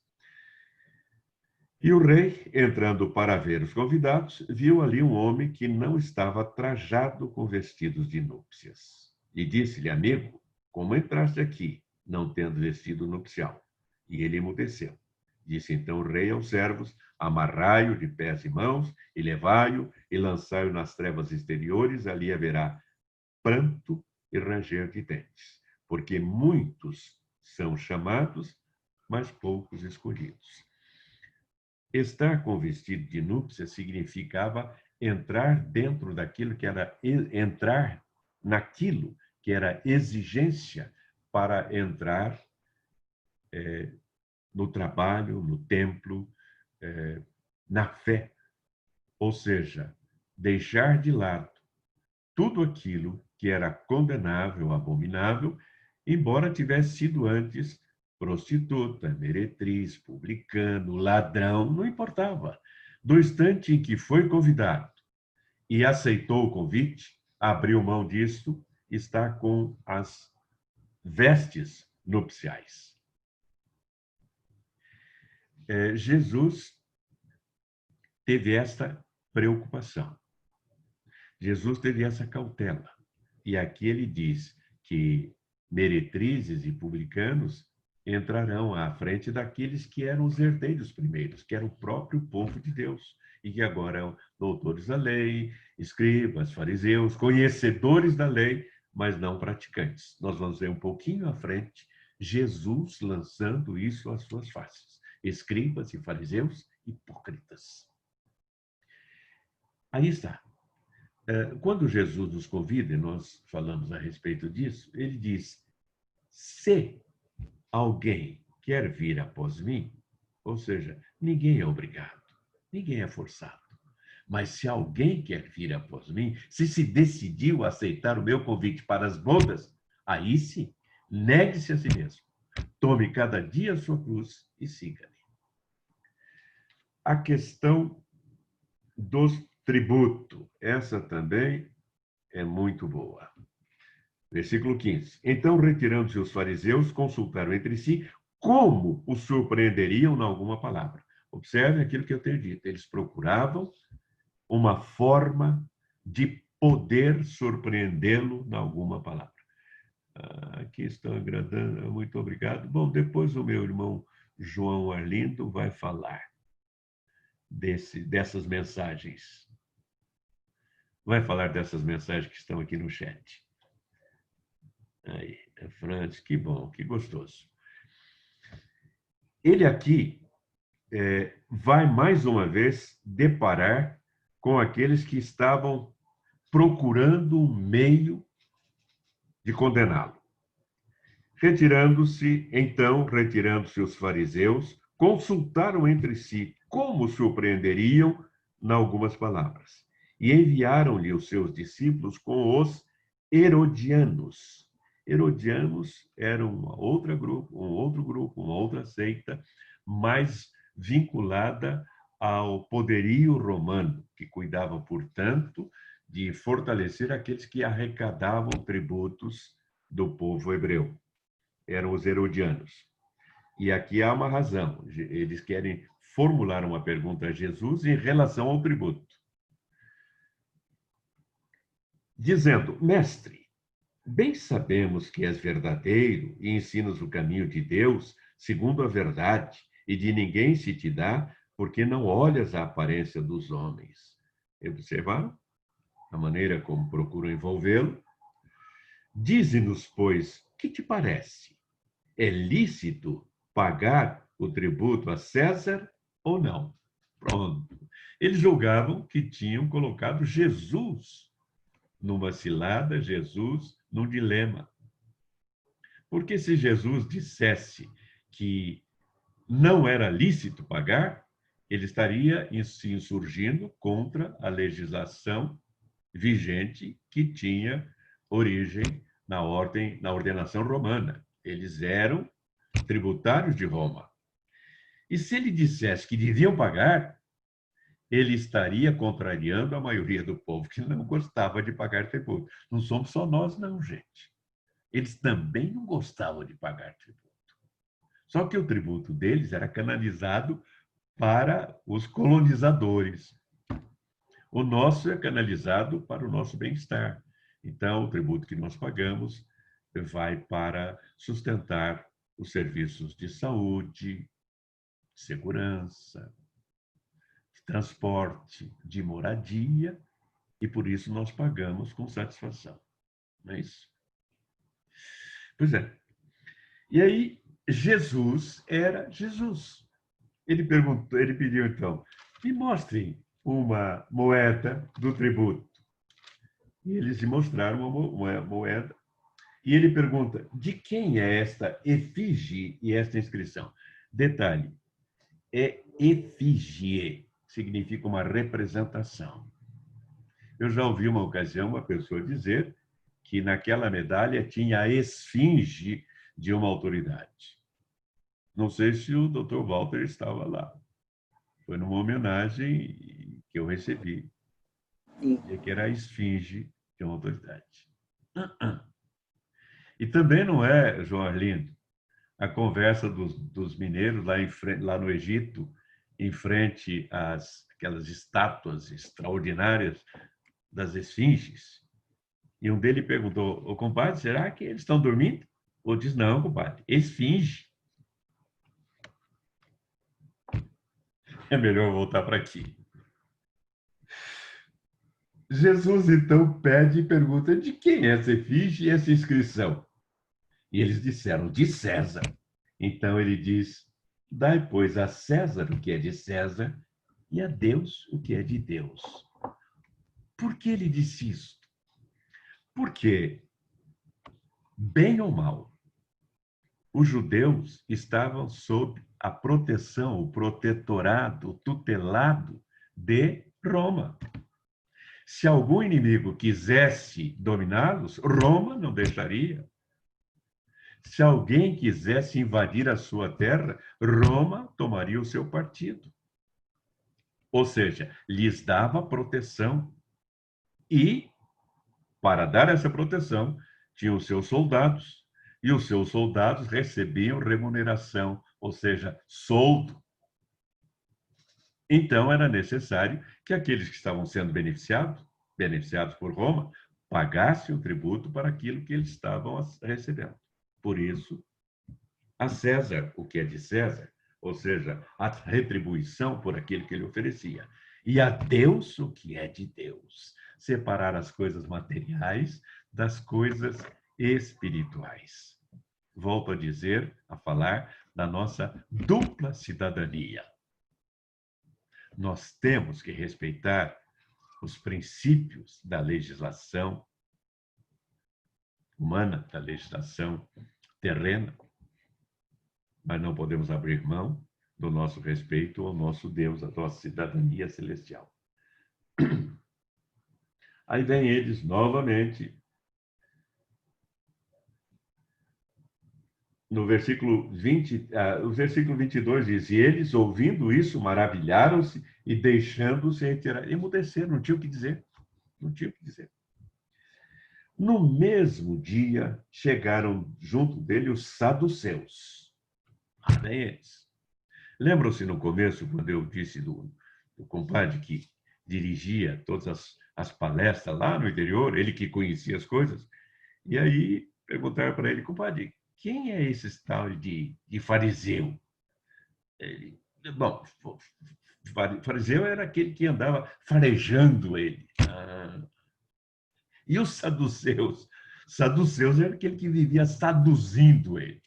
E o rei, entrando para ver os convidados, viu ali um homem que não estava trajado com vestidos de núpcias. E disse-lhe: amigo, como entraste aqui, não tendo vestido nupcial? E ele emudeceu. Disse então o rei aos servos: amarrai-o de pés e mãos, e levai-o, e lançai-o nas trevas exteriores, ali haverá pranto e ranger de dentes, porque muitos são chamados, mas poucos escolhidos. Estar com vestido de núpcia significava entrar dentro daquilo que era, entrar naquilo que era exigência para entrar no trabalho, no templo, na fé. Ou seja, deixar de lado tudo aquilo que era condenável, abominável, embora tivesse sido antes prostituta, meretriz, publicano, ladrão, não importava. Do instante em que foi convidado e aceitou o convite, abriu mão disto, está com as vestes nupciais. Jesus teve esta preocupação. Jesus teve essa cautela. E aqui ele diz que meretrizes e publicanos entrarão à frente daqueles que eram os herdeiros primeiros, que era o próprio povo de Deus, e que agora são doutores da lei, escribas, fariseus, conhecedores da lei, mas não praticantes. Nós vamos ver um pouquinho à frente Jesus lançando isso às suas faces. Escribas e fariseus hipócritas. Aí está. Quando Jesus nos convida, e nós falamos a respeito disso, ele diz: se alguém quer vir após mim, ou seja, ninguém é obrigado, ninguém é forçado. Mas se alguém quer vir após mim, se decidiu aceitar o meu convite para as bodas, aí sim, negue-se a si mesmo. Tome cada dia a sua cruz e siga-me. A questão dos tributo, essa também é muito boa. Versículo 15. Então, retirando-se os fariseus, consultaram entre si como o surpreenderiam em alguma palavra. Observe aquilo que eu tenho dito. Eles procuravam uma forma de poder surpreendê-lo em alguma palavra. Aqui estão agradando, muito obrigado. Bom, depois o meu irmão João Arlindo vai falar dessas mensagens. Vai falar dessas mensagens que estão aqui no chat. Aí, Francis, que bom, que gostoso. Ele aqui vai, mais uma vez, deparar com aqueles que estavam procurando um meio de condená-lo. Retirando-se os fariseus, consultaram entre si como surpreenderiam em algumas palavras, e enviaram-lhe os seus discípulos com os herodianos. Herodianos eram um outro grupo, uma outra seita, mais vinculada ao poderio romano, que cuidava, portanto, de fortalecer aqueles que arrecadavam tributos do povo hebreu. Eram os herodianos. E aqui há uma razão. Eles querem formular uma pergunta a Jesus em relação ao tributo. Dizendo: mestre, bem sabemos que és verdadeiro e ensinas o caminho de Deus segundo a verdade, e de ninguém se te dá, porque não olhas a aparência dos homens. Observaram a maneira como procuram envolvê-lo? Dize-nos, pois, que te parece? É lícito pagar o tributo a César ou não? Pronto. Eles julgavam que tinham colocado Jesus numa cilada, Jesus num dilema. Porque se Jesus dissesse que não era lícito pagar, ele estaria se insurgindo contra a legislação vigente que tinha origem na ordenação romana. Eles eram tributários de Roma. E se ele dissesse que deviam pagar, ele estaria contrariando a maioria do povo que não gostava de pagar tributo. Não somos só nós, não, gente. Eles também não gostavam de pagar tributo. Só que o tributo deles era canalizado para os colonizadores. O nosso é canalizado para o nosso bem-estar. Então, o tributo que nós pagamos vai para sustentar os serviços de saúde, segurança, de transporte, de moradia, e por isso nós pagamos com satisfação. Não é isso? Pois é. E aí, Jesus era Jesus. Ele pediu então, me mostrem uma moeda do tributo. E eles lhe mostraram uma moeda. E ele pergunta, de quem é esta efígie e esta inscrição? Detalhe, é efígie, significa uma representação. Eu já ouvi uma ocasião uma pessoa dizer que naquela medalha tinha a esfinge de uma autoridade. Não sei se o Dr. Walter estava lá. Foi numa homenagem que eu recebi, que era a esfinge de uma autoridade. E também não é, João Arlindo, a conversa dos mineiros lá no Egito, em frente às aquelas estátuas extraordinárias das esfinges. E um deles perguntou, ô compadre, será que eles estão dormindo? Ou diz, não, compadre, esfinge. É melhor voltar para aqui. Jesus, então, pede e pergunta, de quem é essa efígie e essa inscrição? E eles disseram, de César. Então ele diz, dai, pois, a César o que é de César e a Deus o que é de Deus. Por que ele disse isso? Porque, bem ou mal, os judeus estavam sob a proteção, o protetorado, o tutelado de Roma. Se algum inimigo quisesse dominá-los, Roma não deixaria. Se alguém quisesse invadir a sua terra, Roma tomaria o seu partido. Ou seja, lhes dava proteção. E, para dar essa proteção, tinham os seus soldados. E os seus soldados recebiam remuneração, ou seja, soldo. Então, era necessário que aqueles que estavam sendo beneficiados por Roma, pagassem o tributo para aquilo que eles estavam recebendo. Por isso, a César o que é de César, ou seja, a retribuição por aquilo que ele oferecia. E a Deus o que é de Deus. Separar as coisas materiais das coisas espirituais. Volto a dizer, a falar da nossa dupla cidadania. Nós temos que respeitar os princípios da legislação humana, da legislação terrena, mas não podemos abrir mão do nosso respeito ao nosso Deus, à nossa cidadania celestial. Aí vem eles novamente, no versículo 20, o versículo 22 diz, e eles, ouvindo isso, maravilharam-se e deixando-se retirar. Emudeceram, não tinham o que dizer. Não tinham o que dizer. No mesmo dia, chegaram junto dele os saduceus. Bem eles. Lembram-se no começo, quando eu disse do compadre que dirigia todas as palestras lá no interior, ele que conhecia as coisas, e aí perguntaram para ele, compadre, quem é esse tal de fariseu? Ele, bom, fariseu era aquele que andava farejando ele. E os saduceus? Saduceus era aquele que vivia seduzindo ele.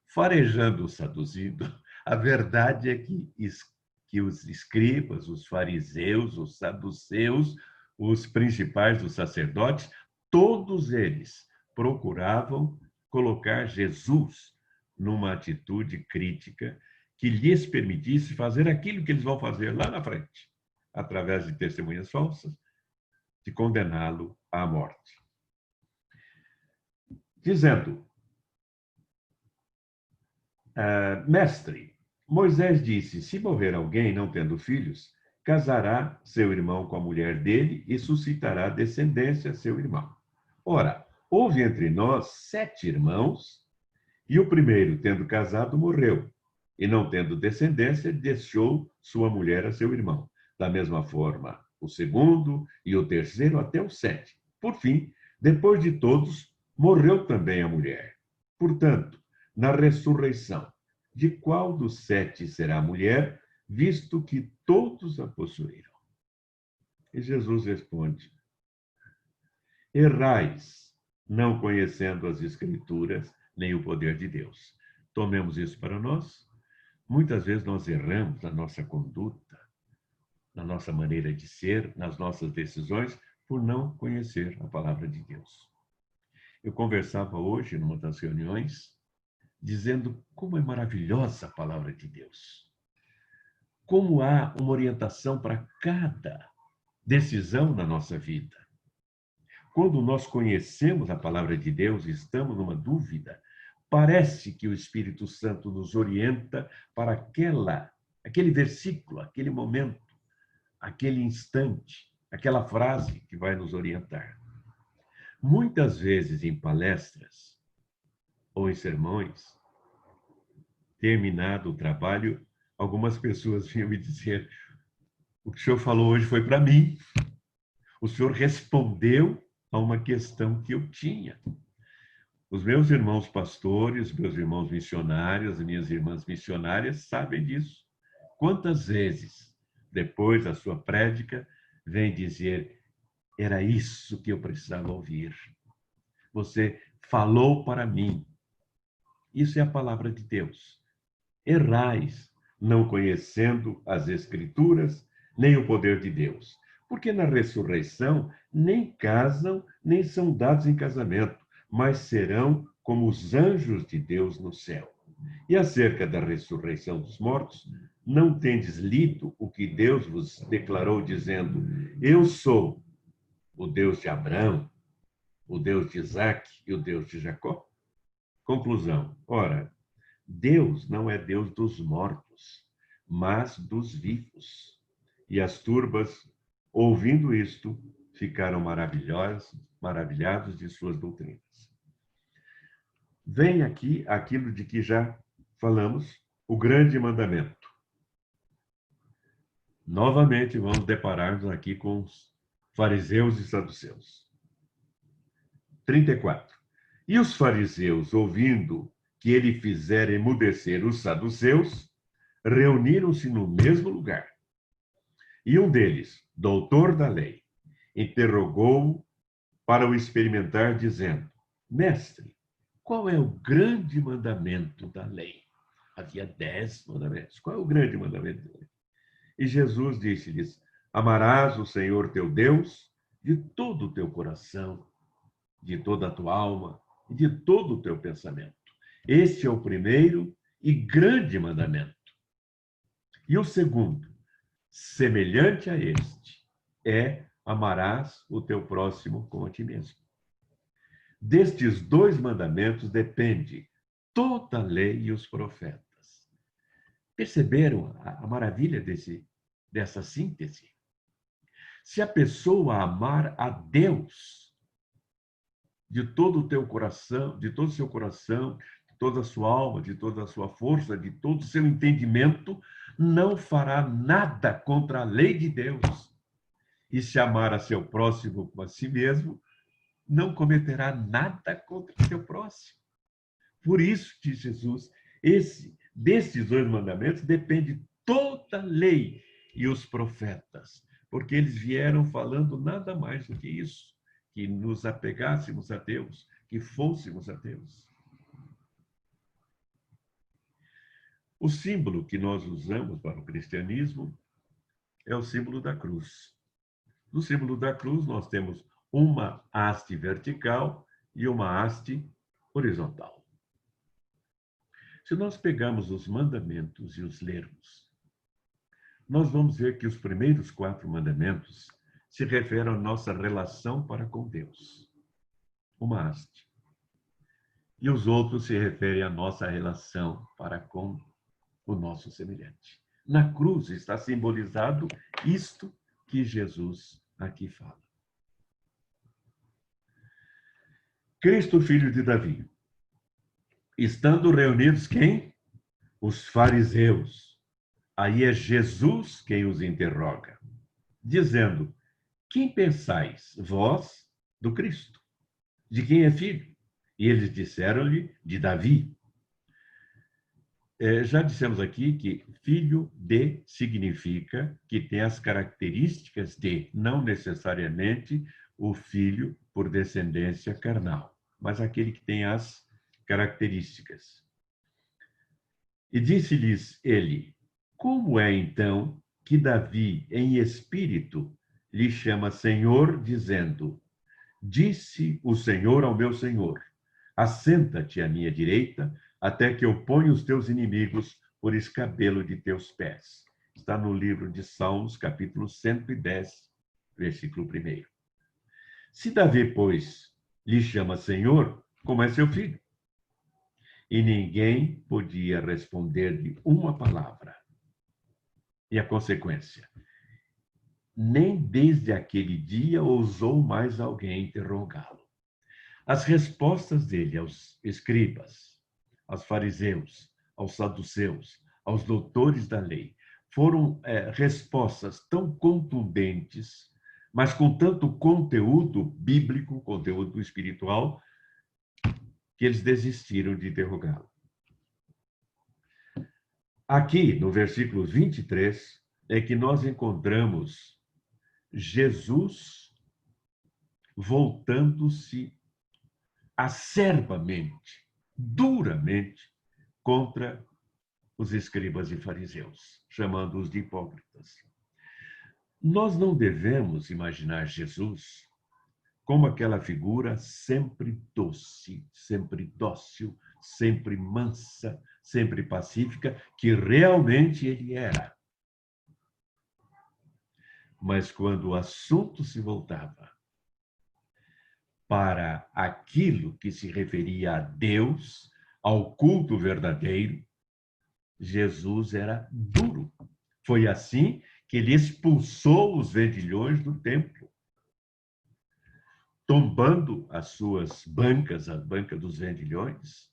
Farejando, seduzindo. A verdade é que os escribas, os fariseus, os saduceus, os principais dos sacerdotes, todos eles procuravam colocar Jesus numa atitude crítica que lhes permitisse fazer aquilo que eles vão fazer lá na frente, através de testemunhas falsas, de condená-lo à morte. Dizendo, mestre, Moisés disse, se morrer alguém não tendo filhos, casará seu irmão com a mulher dele e suscitará descendência a seu irmão. Ora, houve entre nós 7 irmãos, e o primeiro, tendo casado, morreu, e não tendo descendência, deixou sua mulher a seu irmão. Da mesma forma, o segundo e o terceiro até o 7. Por fim, depois de todos, morreu também a mulher. Portanto, na ressurreição, de qual dos 7 será a mulher, visto que todos a possuíram? E Jesus responde, errais, não conhecendo as Escrituras, nem o poder de Deus. Tomemos isso para nós. Muitas vezes nós erramos na nossa conduta, na nossa maneira de ser, nas nossas decisões, por não conhecer a palavra de Deus. Eu conversava hoje, numa das reuniões, dizendo como é maravilhosa a palavra de Deus. Como há uma orientação para cada decisão na nossa vida. Quando nós conhecemos a palavra de Deus e estamos numa dúvida, parece que o Espírito Santo nos orienta para aquele versículo, aquele momento, aquele instante, aquela frase que vai nos orientar. Muitas vezes em palestras ou em sermões, terminado o trabalho, algumas pessoas vinham me dizer, o que o senhor falou hoje foi para mim. O senhor respondeu a uma questão que eu tinha. Os meus irmãos pastores, meus irmãos missionários, minhas irmãs missionárias sabem disso. Quantas vezes, depois da sua prédica, vem dizer, era isso que eu precisava ouvir. Você falou para mim. Isso é a palavra de Deus. Errais, não conhecendo as Escrituras, nem o poder de Deus. Porque na ressurreição nem casam, nem são dados em casamento, mas serão como os anjos de Deus no céu. E acerca da ressurreição dos mortos, não tendes lido o que Deus vos declarou, dizendo, eu sou o Deus de Abraão, o Deus de Isaque e o Deus de Jacó? Conclusão. Ora, Deus não é Deus dos mortos, mas dos vivos. E as turbas, ouvindo isto, ficaram maravilhados de suas doutrinas. Vem aqui aquilo de que já falamos, o grande mandamento. Novamente, vamos deparar-nos aqui com os fariseus e saduceus. 34. E os fariseus, ouvindo que ele fizera emudecer os saduceus, reuniram-se no mesmo lugar. E um deles, doutor da lei, interrogou-o para o experimentar, dizendo, mestre, qual é o grande mandamento da lei? Havia 10 mandamentos. Qual é o grande mandamento da lei? E Jesus disse-lhes, amarás o Senhor teu Deus de todo o teu coração, de toda a tua alma e de todo o teu pensamento. Este é o primeiro e grande mandamento. E o segundo, semelhante a este, é amarás o teu próximo como a ti mesmo. Destes 2 mandamentos depende toda a lei e os profetas. Perceberam a maravilha dessa síntese? Se a pessoa amar a Deus de todo o teu coração, de todo o seu coração, de toda a sua alma, de toda a sua força, de todo o seu entendimento, não fará nada contra a lei de Deus. E se amar a seu próximo como a si mesmo, não cometerá nada contra o seu próximo. Por isso, diz Jesus, destes 2 mandamentos depende toda a lei e os profetas, porque eles vieram falando nada mais do que isso, que nos apegássemos a Deus, que fôssemos a Deus. O símbolo que nós usamos para o cristianismo é o símbolo da cruz. No símbolo da cruz, nós temos uma haste vertical e uma haste horizontal. Se nós pegarmos os mandamentos e os lermos, nós vamos ver que os primeiros 4 mandamentos se refere à nossa relação para com Deus, uma haste. E os outros se referem à nossa relação para com o nosso semelhante. Na cruz está simbolizado isto que Jesus aqui fala. Cristo, filho de Davi. Estando reunidos quem? Os fariseus. Aí é Jesus quem os interroga, dizendo: quem pensais, vós, do Cristo? De quem é filho? E eles disseram-lhe, de Davi. Já dissemos aqui que filho de significa que tem as características de, não necessariamente o filho por descendência carnal, mas aquele que tem as características. E disse-lhes ele: como é então que Davi, em espírito, lhe chama Senhor, dizendo: disse o Senhor ao meu Senhor: assenta-te à minha direita, até que eu ponha os teus inimigos por escabelo de teus pés. Está no livro de Salmos, capítulo 110, versículo 1. Se Davi, pois, lhe chama Senhor, como é seu filho? E ninguém podia responder-lhe uma palavra. E a consequência? Nem desde aquele dia ousou mais alguém interrogá-lo. As respostas dele aos escribas, aos fariseus, aos saduceus, aos doutores da lei, foram respostas tão contundentes, mas com tanto conteúdo bíblico, conteúdo espiritual, que eles desistiram de interrogá-lo. Aqui, no versículo 23, é que nós encontramos Jesus voltando-se acerbamente, duramente, contra os escribas e fariseus, chamando-os de hipócritas. Nós não devemos imaginar Jesus como aquela figura sempre doce, sempre dócil, sempre mansa, sempre pacífica, que realmente ele era. Mas quando o assunto se voltava para aquilo que se referia a Deus, ao culto verdadeiro, Jesus era duro. Foi assim que ele expulsou os vendilhões do templo, tombando as suas bancas, a banca dos vendilhões.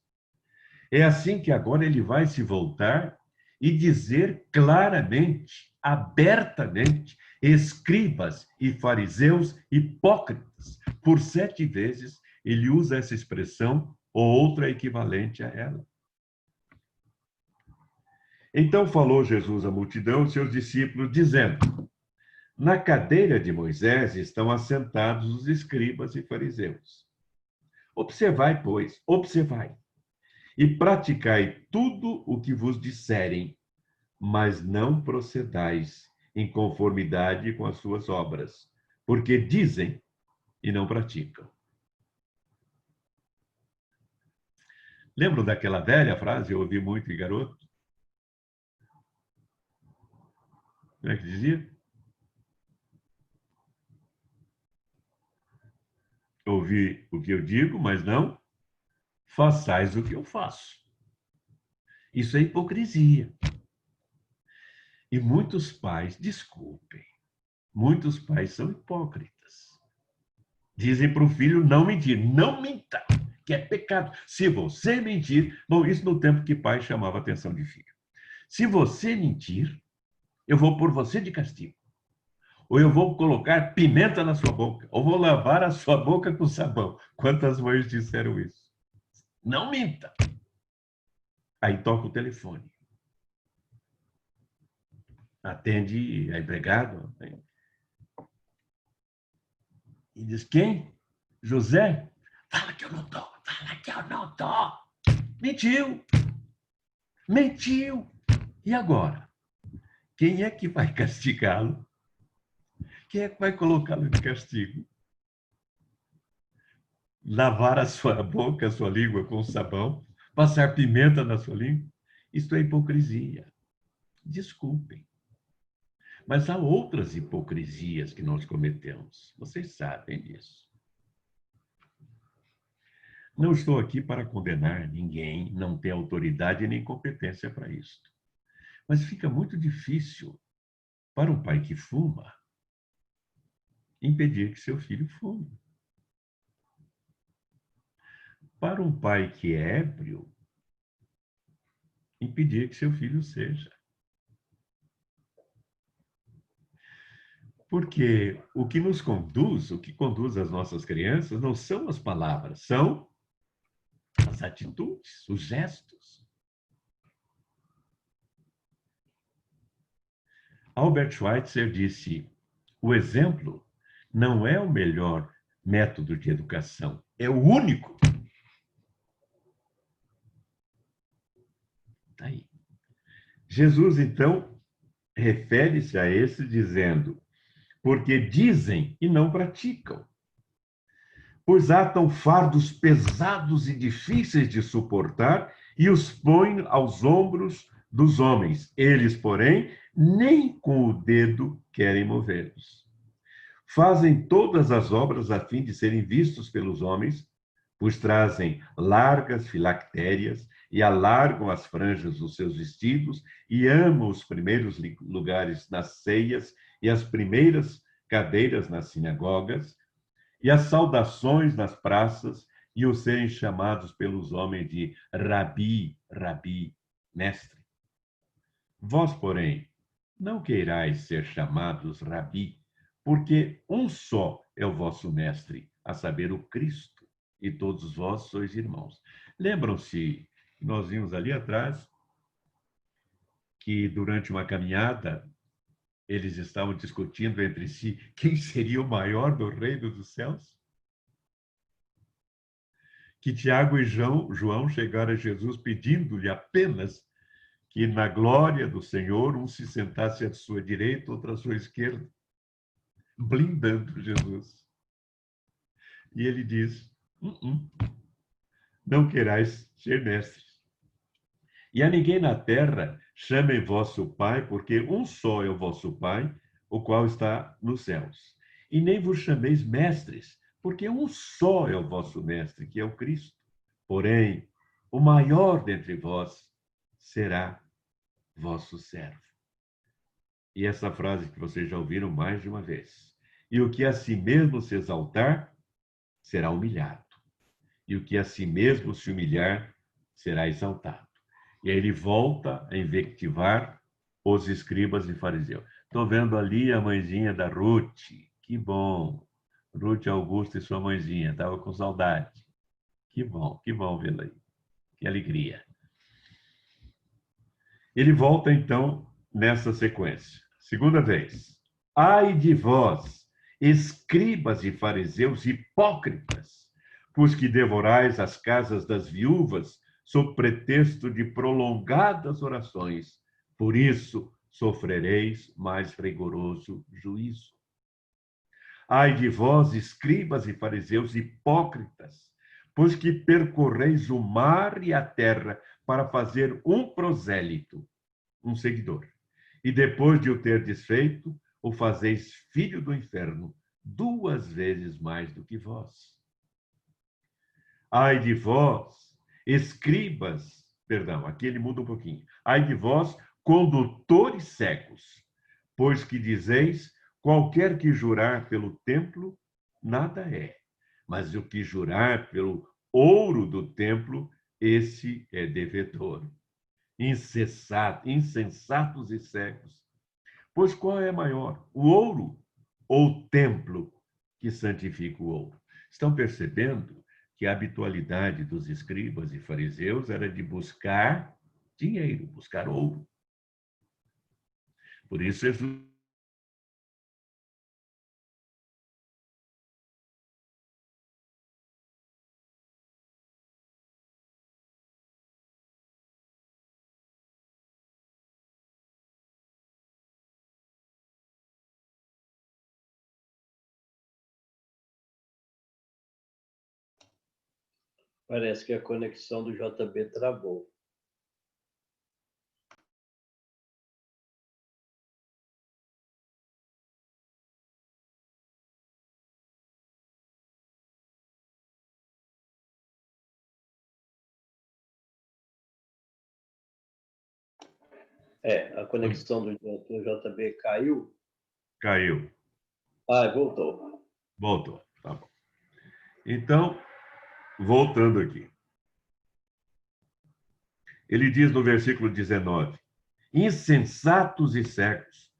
É assim que agora ele vai se voltar e dizer claramente, abertamente: escribas e fariseus hipócritas. Por 7 vezes ele usa essa expressão ou outra equivalente a ela. Então falou Jesus à multidão, seus discípulos, dizendo: na cadeira de Moisés estão assentados os escribas e fariseus. Observai, pois, observai, e praticai tudo o que vos disserem, mas não procedais em conformidade com as suas obras, porque dizem e não praticam. Lembram daquela velha frase, eu ouvi muito em garoto? Como é que dizia? Ouvi o que eu digo, mas não façais o que eu faço. Isso é hipocrisia. E muitos pais, desculpem, muitos pais são hipócritas. Dizem para o filho não mentir. Não minta, que é pecado. Se você mentir... Bom, isso no tempo que pai chamava a atenção de filho. Se você mentir, eu vou pôr você de castigo. Ou eu vou colocar pimenta na sua boca. Ou vou lavar a sua boca com sabão. Quantas mães disseram isso? Não minta. Aí toca o telefone. Atende a empregado. E diz: quem? José? Fala que eu não tô. Fala que eu não tô. Mentiu. Mentiu. E agora? Quem é que vai castigá-lo? Quem é que vai colocá-lo de castigo? Lavar a sua boca, a sua língua com sabão? Passar pimenta na sua língua? Isto é hipocrisia. Desculpem. Mas há outras hipocrisias que nós cometemos. Vocês sabem disso. Não estou aqui para condenar ninguém, não tenho autoridade nem competência para isso. Mas fica muito difícil para um pai que fuma impedir que seu filho fume. Para um pai que é ébrio, impedir que seu filho seja. Porque o que nos conduz, o que conduz as nossas crianças, não são as palavras, são as atitudes, os gestos. Albert Schweitzer disse: o exemplo não é o melhor método de educação, é o único. Tá aí. Jesus, então, refere-se a esse dizendo: porque dizem e não praticam, pois atam fardos pesados e difíceis de suportar e os põem aos ombros dos homens. Eles, porém, nem com o dedo querem movê-los. Fazem todas as obras a fim de serem vistos pelos homens, pois trazem largas filactérias e alargam as franjas dos seus vestidos e amam os primeiros lugares nas ceias e as primeiras cadeiras nas sinagogas e as saudações nas praças e os serem chamados pelos homens de Rabi, Rabi, mestre. Vós, porém, não queirais ser chamados Rabi, porque um só é o vosso mestre, a saber, o Cristo, e todos vós sois irmãos. Lembram-se, nós vimos ali atrás, que durante uma caminhada, eles estavam discutindo entre si quem seria o maior do reino dos céus? Que Tiago e João chegaram a Jesus pedindo-lhe apenas que na glória do Senhor um se sentasse à sua direita, outro à sua esquerda, blindando Jesus. E ele diz: não querais ser mestres. E a ninguém na terra chamem vosso Pai, porque um só é o vosso Pai, o qual está nos céus. E nem vos chameis mestres, porque um só é o vosso mestre, que é o Cristo. Porém, o maior dentre vós será vosso servo. E essa frase que vocês já ouviram mais de uma vez. E o que a si mesmo se exaltar, será humilhado. E o que a si mesmo se humilhar, será exaltado. E aí ele volta a invectivar os escribas e fariseus. Estou vendo ali a mãezinha da Ruth. Que bom. Ruth Augusta e sua mãezinha. Estava com saudade. Que bom vê-la aí. Que alegria. Ele volta, então, nessa sequência. Segunda vez. Ai de vós, escribas e fariseus hipócritas, pois que devorais as casas das viúvas sob pretexto de prolongadas orações. Por isso sofrereis mais rigoroso juízo. Ai de vós, escribas e fariseus hipócritas, pois que percorreis o mar e a terra para fazer um prosélito, um seguidor. E depois de o ter desfeito, o fazeis filho do inferno, 2 vezes mais do que vós. Ai de vós, escribas, perdão, aqui ele muda um pouquinho. Ai de vós, condutores cegos, pois que dizeis, qualquer que jurar pelo templo, nada é. Mas o que jurar pelo ouro do templo, esse é devedor. Insensatos e cegos. Pois qual é maior, o ouro ou o templo que santifica o ouro? Estão percebendo que a habitualidade dos escribas e fariseus era de buscar dinheiro, buscar ouro. Por isso, Jesus Parece que a conexão do JB travou. A conexão do JB caiu. Caiu. Voltou. Voltou, tá bom. Então, voltando aqui. Ele diz no versículo 19: insensatos e cegos,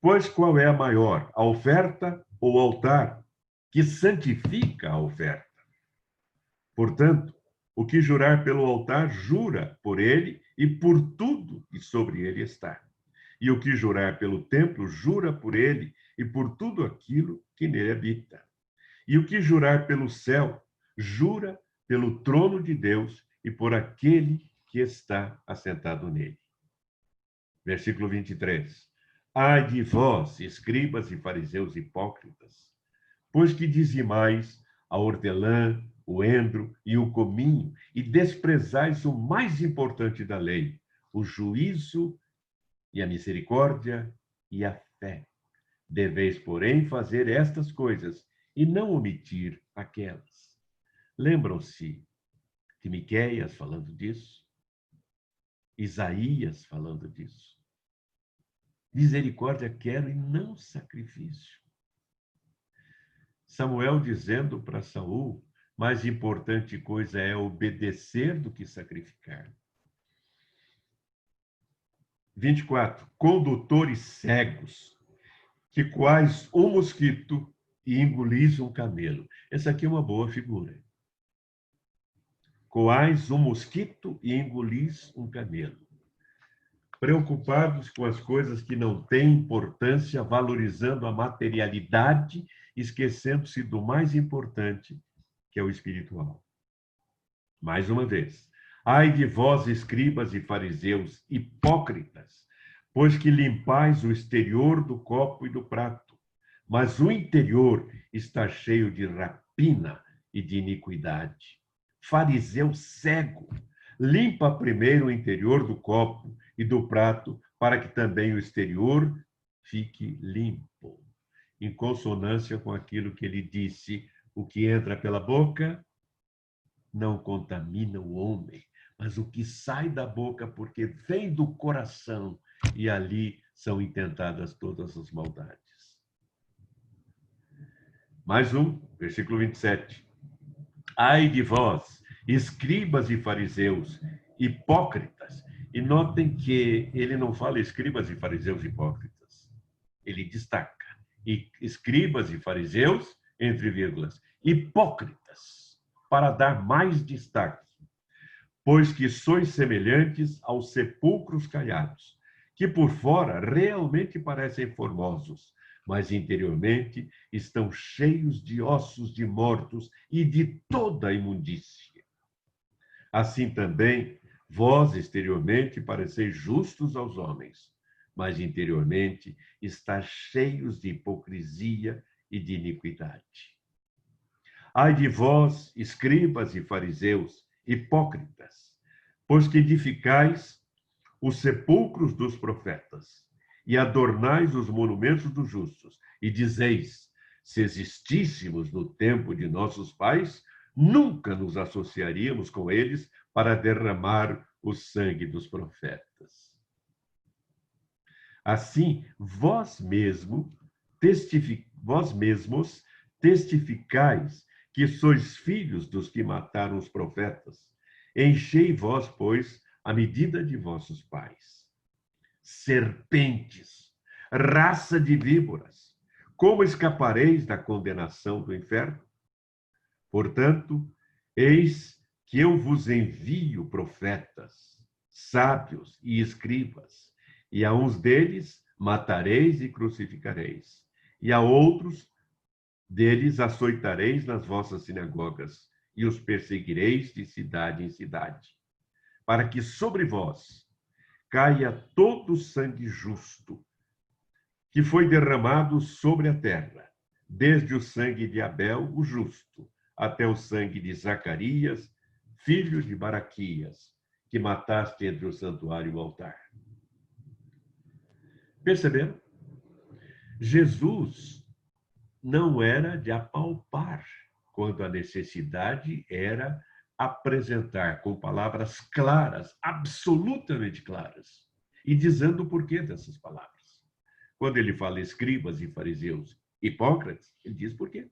pois qual é a maior, a oferta ou o altar, que santifica a oferta? Portanto, o que jurar pelo altar, jura por ele e por tudo que sobre ele está. E o que jurar pelo templo, jura por ele e por tudo aquilo que nele habita. E o que jurar pelo céu, jura pelo trono de Deus e por aquele que está assentado nele. Versículo 23. Ai de vós, escribas e fariseus hipócritas, pois que dizimais a hortelã, o endro e o cominho, e desprezais o mais importante da lei, o juízo e a misericórdia e a fé. Deveis, porém, fazer estas coisas e não omitir aquelas. Lembram-se de Miqueias falando disso? Isaías falando disso? Misericórdia quero e não sacrifício. Samuel dizendo para Saul, mais importante coisa é obedecer do que sacrificar. 24. Condutores cegos, que quais um mosquito e engolis um camelo. Essa aqui é uma boa figura. Coais um mosquito e engolis um camelo. Preocupados com as coisas que não têm importância, valorizando a materialidade, esquecendo-se do mais importante, que é o espiritual. Mais uma vez. Ai de vós, escribas e fariseus, hipócritas, pois que limpais o exterior do copo e do prato, mas o interior está cheio de rapina e de iniquidade. Fariseu cego, limpa primeiro o interior do copo e do prato, para que também o exterior fique limpo. Em consonância com aquilo que ele disse, o que entra pela boca não contamina o homem, mas o que sai da boca, porque vem do coração, e ali são intentadas todas as maldades. Mais um, versículo 27. Ai de vós, escribas e fariseus, hipócritas. E notem que ele não fala escribas e fariseus hipócritas. Ele destaca. E escribas e fariseus, entre vírgulas, hipócritas, para dar mais destaque. Pois que sois semelhantes aos sepulcros caiados, que por fora realmente parecem formosos, mas interiormente estão cheios de ossos de mortos e de toda a imundícia. Assim também, vós exteriormente pareceis justos aos homens, mas interiormente estáis cheios de hipocrisia e de iniquidade. Ai de vós, escribas e fariseus, hipócritas, pois que edificais os sepulcros dos profetas e adornais os monumentos dos justos, e dizeis, se existíssemos no tempo de nossos pais, nunca nos associaríamos com eles para derramar o sangue dos profetas. Assim, vós mesmos testificais que sois filhos dos que mataram os profetas. Enchei vós, pois, a medida de vossos pais. Serpentes, raça de víboras, como escapareis da condenação do inferno? Portanto, eis que eu vos envio profetas, sábios e escribas, e a uns deles matareis e crucificareis, e a outros deles açoitareis nas vossas sinagogas, e os perseguireis de cidade em cidade, para que sobre vós caia todo o sangue justo que foi derramado sobre a terra, desde o sangue de Abel, o justo, até o sangue de Zacarias, filho de Baraquias, que mataste entre o santuário e o altar. Perceberam? Jesus não era de apalpar, quando a necessidade era apresentar com palavras claras, absolutamente claras, e dizendo o porquê dessas palavras. Quando ele fala escribas e fariseus hipócritas, ele diz por quê.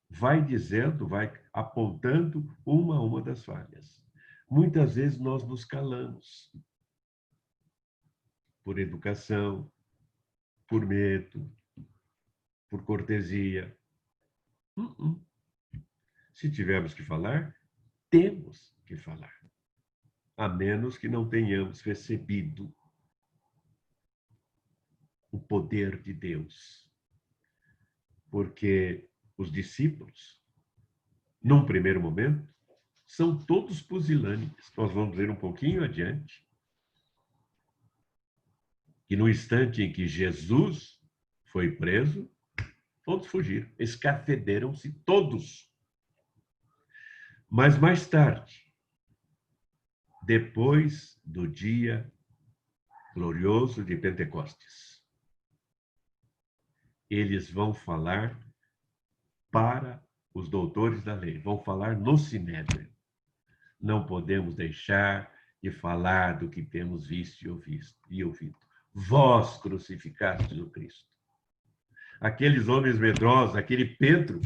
Vai dizendo, vai apontando uma a uma das falhas. Muitas vezes nós nos calamos por educação, por medo, por cortesia. Se tivermos que falar, temos que falar. A menos que não tenhamos recebido o poder de Deus. Porque os discípulos, num primeiro momento, são todos pusilânimes. Nós vamos ver um pouquinho adiante que no instante em que Jesus foi preso, todos fugiram, escafederam-se todos. Mas mais tarde, depois do dia glorioso de Pentecostes, eles vão falar para os doutores da lei, vão falar no Sinédrio. Não podemos deixar de falar do que temos visto e ouvido. Vós crucificastes o Cristo. Aqueles homens medrosos, aquele Pedro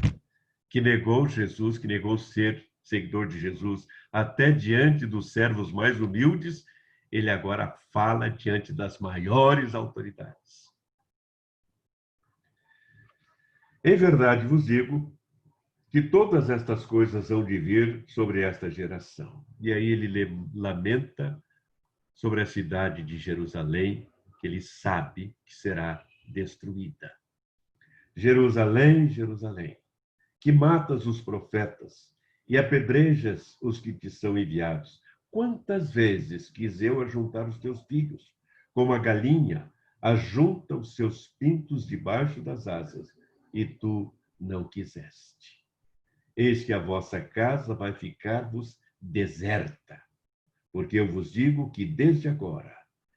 que negou Jesus, que negou ser seguidor de Jesus, até diante dos servos mais humildes, ele agora fala diante das maiores autoridades. Em verdade vos digo que todas estas coisas hão de vir sobre esta geração. E aí ele lamenta sobre a cidade de Jerusalém, que ele sabe que será destruída. Jerusalém, Jerusalém, que matas os profetas e apedrejas os que te são enviados. Quantas vezes quis eu ajuntar os teus filhos, como a galinha ajunta os seus pintos debaixo das asas, e tu não quiseste. Eis que a vossa casa vai ficar-vos deserta, porque eu vos digo que desde agora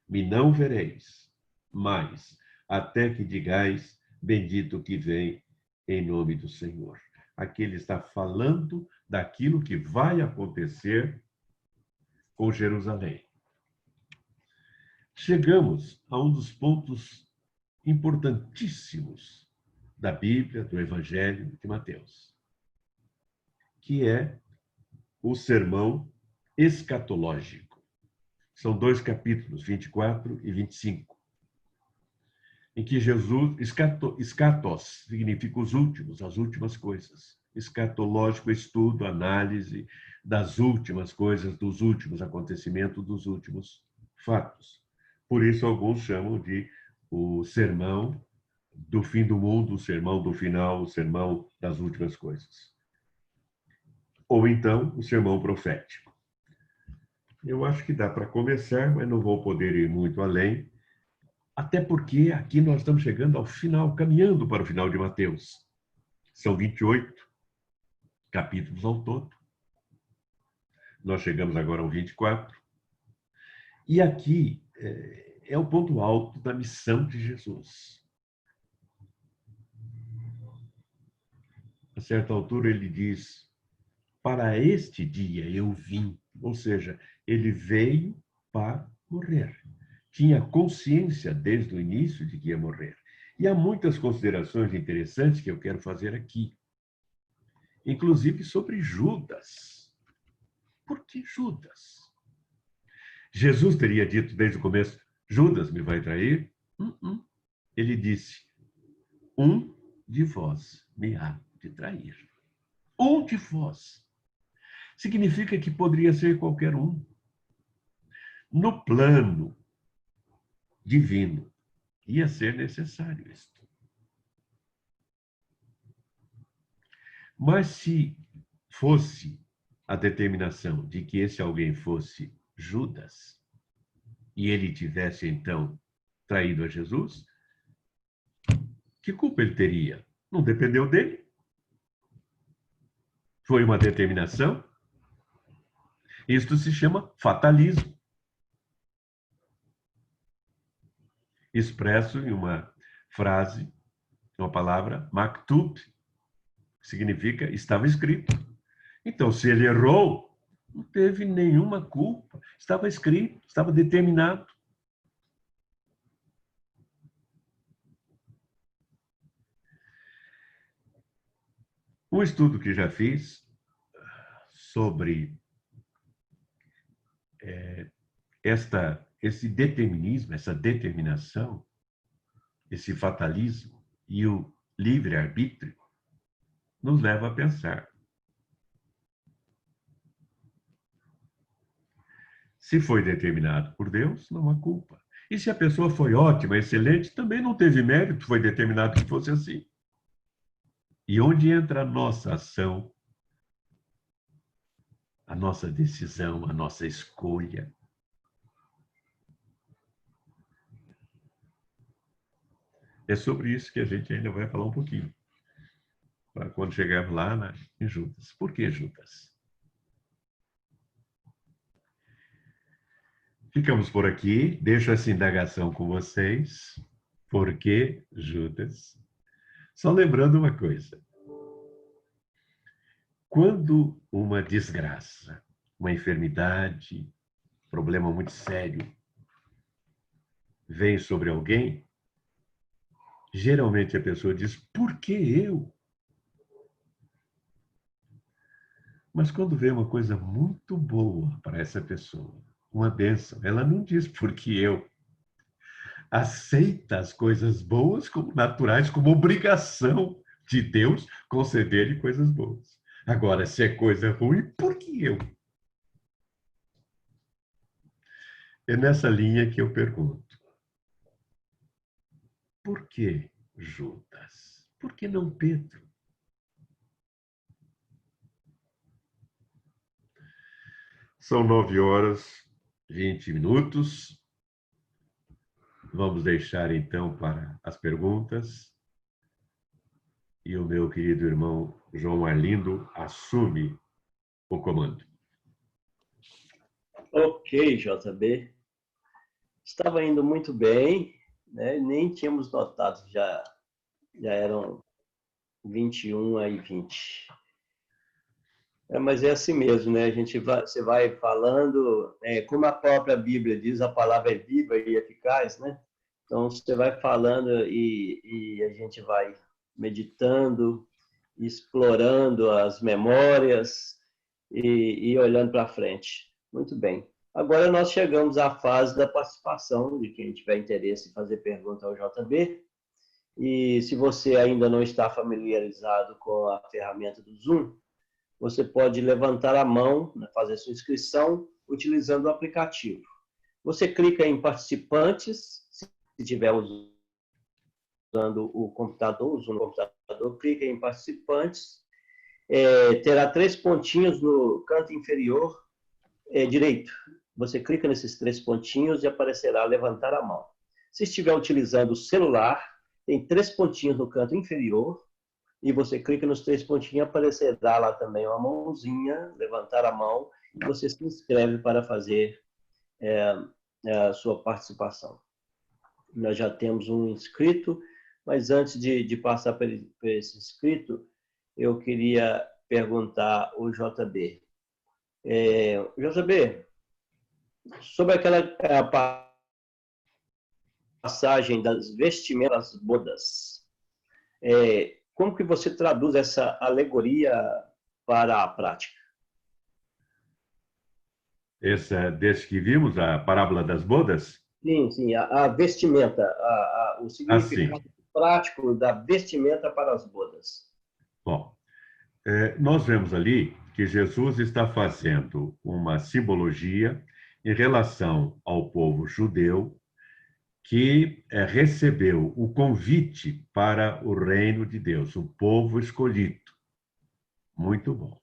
me não vereis, mas até que digais, bendito que vem em nome do Senhor. Aqui ele está falando daquilo que vai acontecer com Jerusalém. Chegamos a um dos pontos importantíssimos da Bíblia, do Evangelho de Mateus, que é o sermão escatológico. São 2 capítulos, 24 e 25, em que Jesus, escatos, significa os últimos, as últimas coisas. Escatológico, estudo, análise das últimas coisas, dos últimos acontecimentos, dos últimos fatos. Por isso, alguns chamam de o sermão do fim do mundo, o sermão do final, o sermão das últimas coisas. Ou então, o sermão profético. Eu acho que dá para começar, mas não vou poder ir muito além, até porque aqui nós estamos chegando ao final, caminhando para o final de Mateus. São 28 capítulos ao todo. Nós chegamos agora ao 24. E aqui é o ponto alto da missão de Jesus. A certa altura ele diz, para este dia eu vim. Ou seja, ele veio para morrer. Tinha consciência desde o início de que ia morrer. E há muitas considerações interessantes que eu quero fazer aqui. Inclusive sobre Judas. Por que Judas? Jesus teria dito desde o começo, Judas me vai trair? Ele disse, um de vós me há de trair. Um de vós. Significa que poderia ser qualquer um. No plano divino, ia ser necessário isto. Mas se fosse a determinação de que esse alguém fosse Judas, e ele tivesse, então, traído a Jesus, que culpa ele teria? Não dependeu dele. Foi uma determinação. Isto se chama fatalismo. Expresso em uma frase, uma palavra, maktub, que significa estava escrito. Então, se ele errou, não teve nenhuma culpa. Estava escrito, estava determinado. Um estudo que já fiz sobre esse determinismo, essa determinação, esse fatalismo e o livre-arbítrio, nos leva a pensar. Se foi determinado por Deus, não há culpa. E se a pessoa foi ótima, excelente, também não teve mérito, foi determinado que fosse assim. E onde entra a nossa ação, a nossa decisão, a nossa escolha? É sobre isso que a gente ainda vai falar um pouquinho, quando chegarmos lá em Judas. Por que Judas? Ficamos por aqui, deixo essa indagação com vocês. Por que Judas? Só lembrando uma coisa. Quando uma desgraça, uma enfermidade, problema muito sério, vem sobre alguém, geralmente a pessoa diz, por que eu? Mas quando vem uma coisa muito boa para essa pessoa, uma bênção, ela não diz por que eu. Aceita as coisas boas como naturais, como obrigação de Deus conceder-lhe coisas boas. Agora, se é coisa ruim, por que eu? É nessa linha que eu pergunto. Por que Judas? Por que não Pedro? São 9h20. Vamos deixar, então, para as perguntas. E o meu querido irmão João Arlindo assume o comando. Ok, JB. Estava indo muito bem, né? Nem tínhamos notado, já eram 21h20. Mas é assim mesmo, né? Você vai falando, como a própria Bíblia diz, a palavra é viva e eficaz, né? Então, você vai falando e a gente vai meditando, explorando as memórias e olhando para frente. Muito bem. Agora nós chegamos à fase da participação, de quem tiver interesse em fazer pergunta ao JB. E se você ainda não está familiarizado com a ferramenta do Zoom, você pode levantar a mão, fazer sua inscrição, utilizando o aplicativo. Você clica em participantes, se estiver usando o computador, clica em participantes, terá 3 pontinhos no canto inferior direito. Você clica nesses 3 pontinhos e aparecerá levantar a mão. Se estiver utilizando o celular, tem 3 pontinhos no canto inferior, e você clica nos 3 pontinhos, aparecerá lá também uma mãozinha, levantar a mão, e você se inscreve para fazer a sua participação. Nós já temos um inscrito, mas antes de passar por esse inscrito, eu queria perguntar ao JB. JB, sobre aquela passagem das vestimentas das bodas, como que você traduz essa alegoria para a prática? Desde que vimos a parábola das bodas? Sim, a vestimenta, o significado prático da vestimenta para as bodas. Bom, nós vemos ali que Jesus está fazendo uma simbologia em relação ao povo judeu que recebeu o convite para o reino de Deus, o povo escolhido. Muito bom.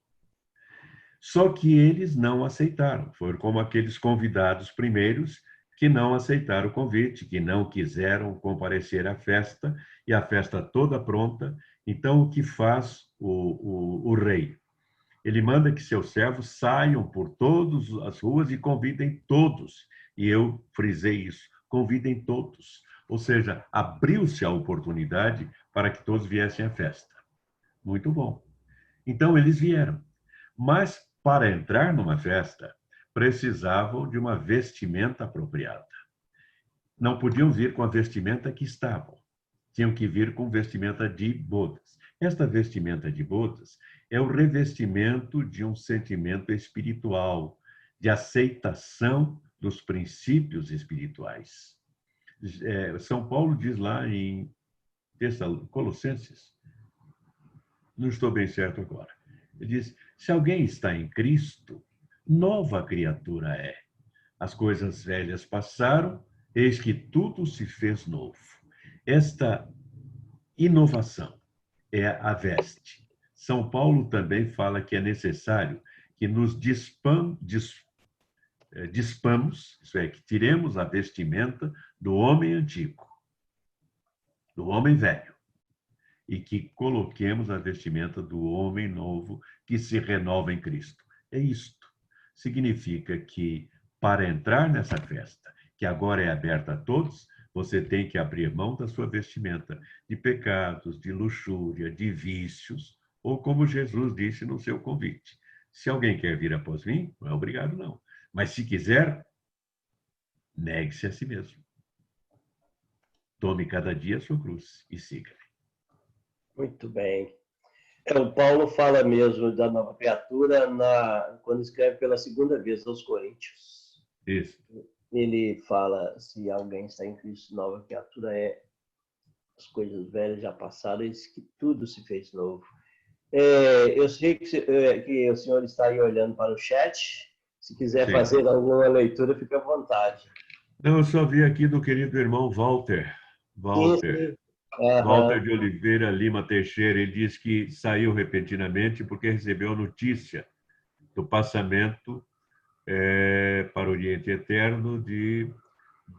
Só que eles não aceitaram. Foram como aqueles convidados primeiros que não aceitaram o convite, que não quiseram comparecer à festa, e a festa toda pronta. Então, o que faz o rei? Ele manda que seus servos saiam por todas as ruas e convidem todos. E eu frisei isso, convidem todos. Ou seja, abriu-se a oportunidade para que todos viessem à festa. Muito bom. Então, eles vieram. Mas, para entrar numa festa, precisavam de uma vestimenta apropriada. Não podiam vir com a vestimenta que estavam. Tinham que vir com vestimenta de bodas. Esta vestimenta de bodas é o revestimento de um sentimento espiritual, de aceitação dos princípios espirituais. São Paulo diz lá em Colossenses, não estou bem certo agora, ele diz, se alguém está em Cristo, nova criatura é. As coisas velhas passaram, eis que tudo se fez novo. Esta inovação é a veste. São Paulo também fala que é necessário que nos dispamos, isso é, que tiremos a vestimenta do homem antigo, do homem velho, e que coloquemos a vestimenta do homem novo que se renova em Cristo. É isto. Significa que, para entrar nessa festa, que agora é aberta a todos, você tem que abrir mão da sua vestimenta de pecados, de luxúria, de vícios, ou como Jesus disse no seu convite, se alguém quer vir após mim, não é obrigado, não. Mas se quiser, negue-se a si mesmo. Tome cada dia a sua cruz e siga-me. Muito bem. O Paulo fala mesmo da nova criatura quando escreve pela segunda vez aos Coríntios. Isso. Ele fala, se alguém está em Cristo, nova criatura é, as coisas velhas já passaram, eis que tudo se fez novo. Eu sei que o senhor está aí olhando para o chat. Se quiser fazer alguma leitura, fique à vontade. Não, eu só vi aqui do querido irmão Walter. Walter de Oliveira Lima Teixeira. Ele diz que saiu repentinamente porque recebeu a notícia do passamento para o Oriente Eterno de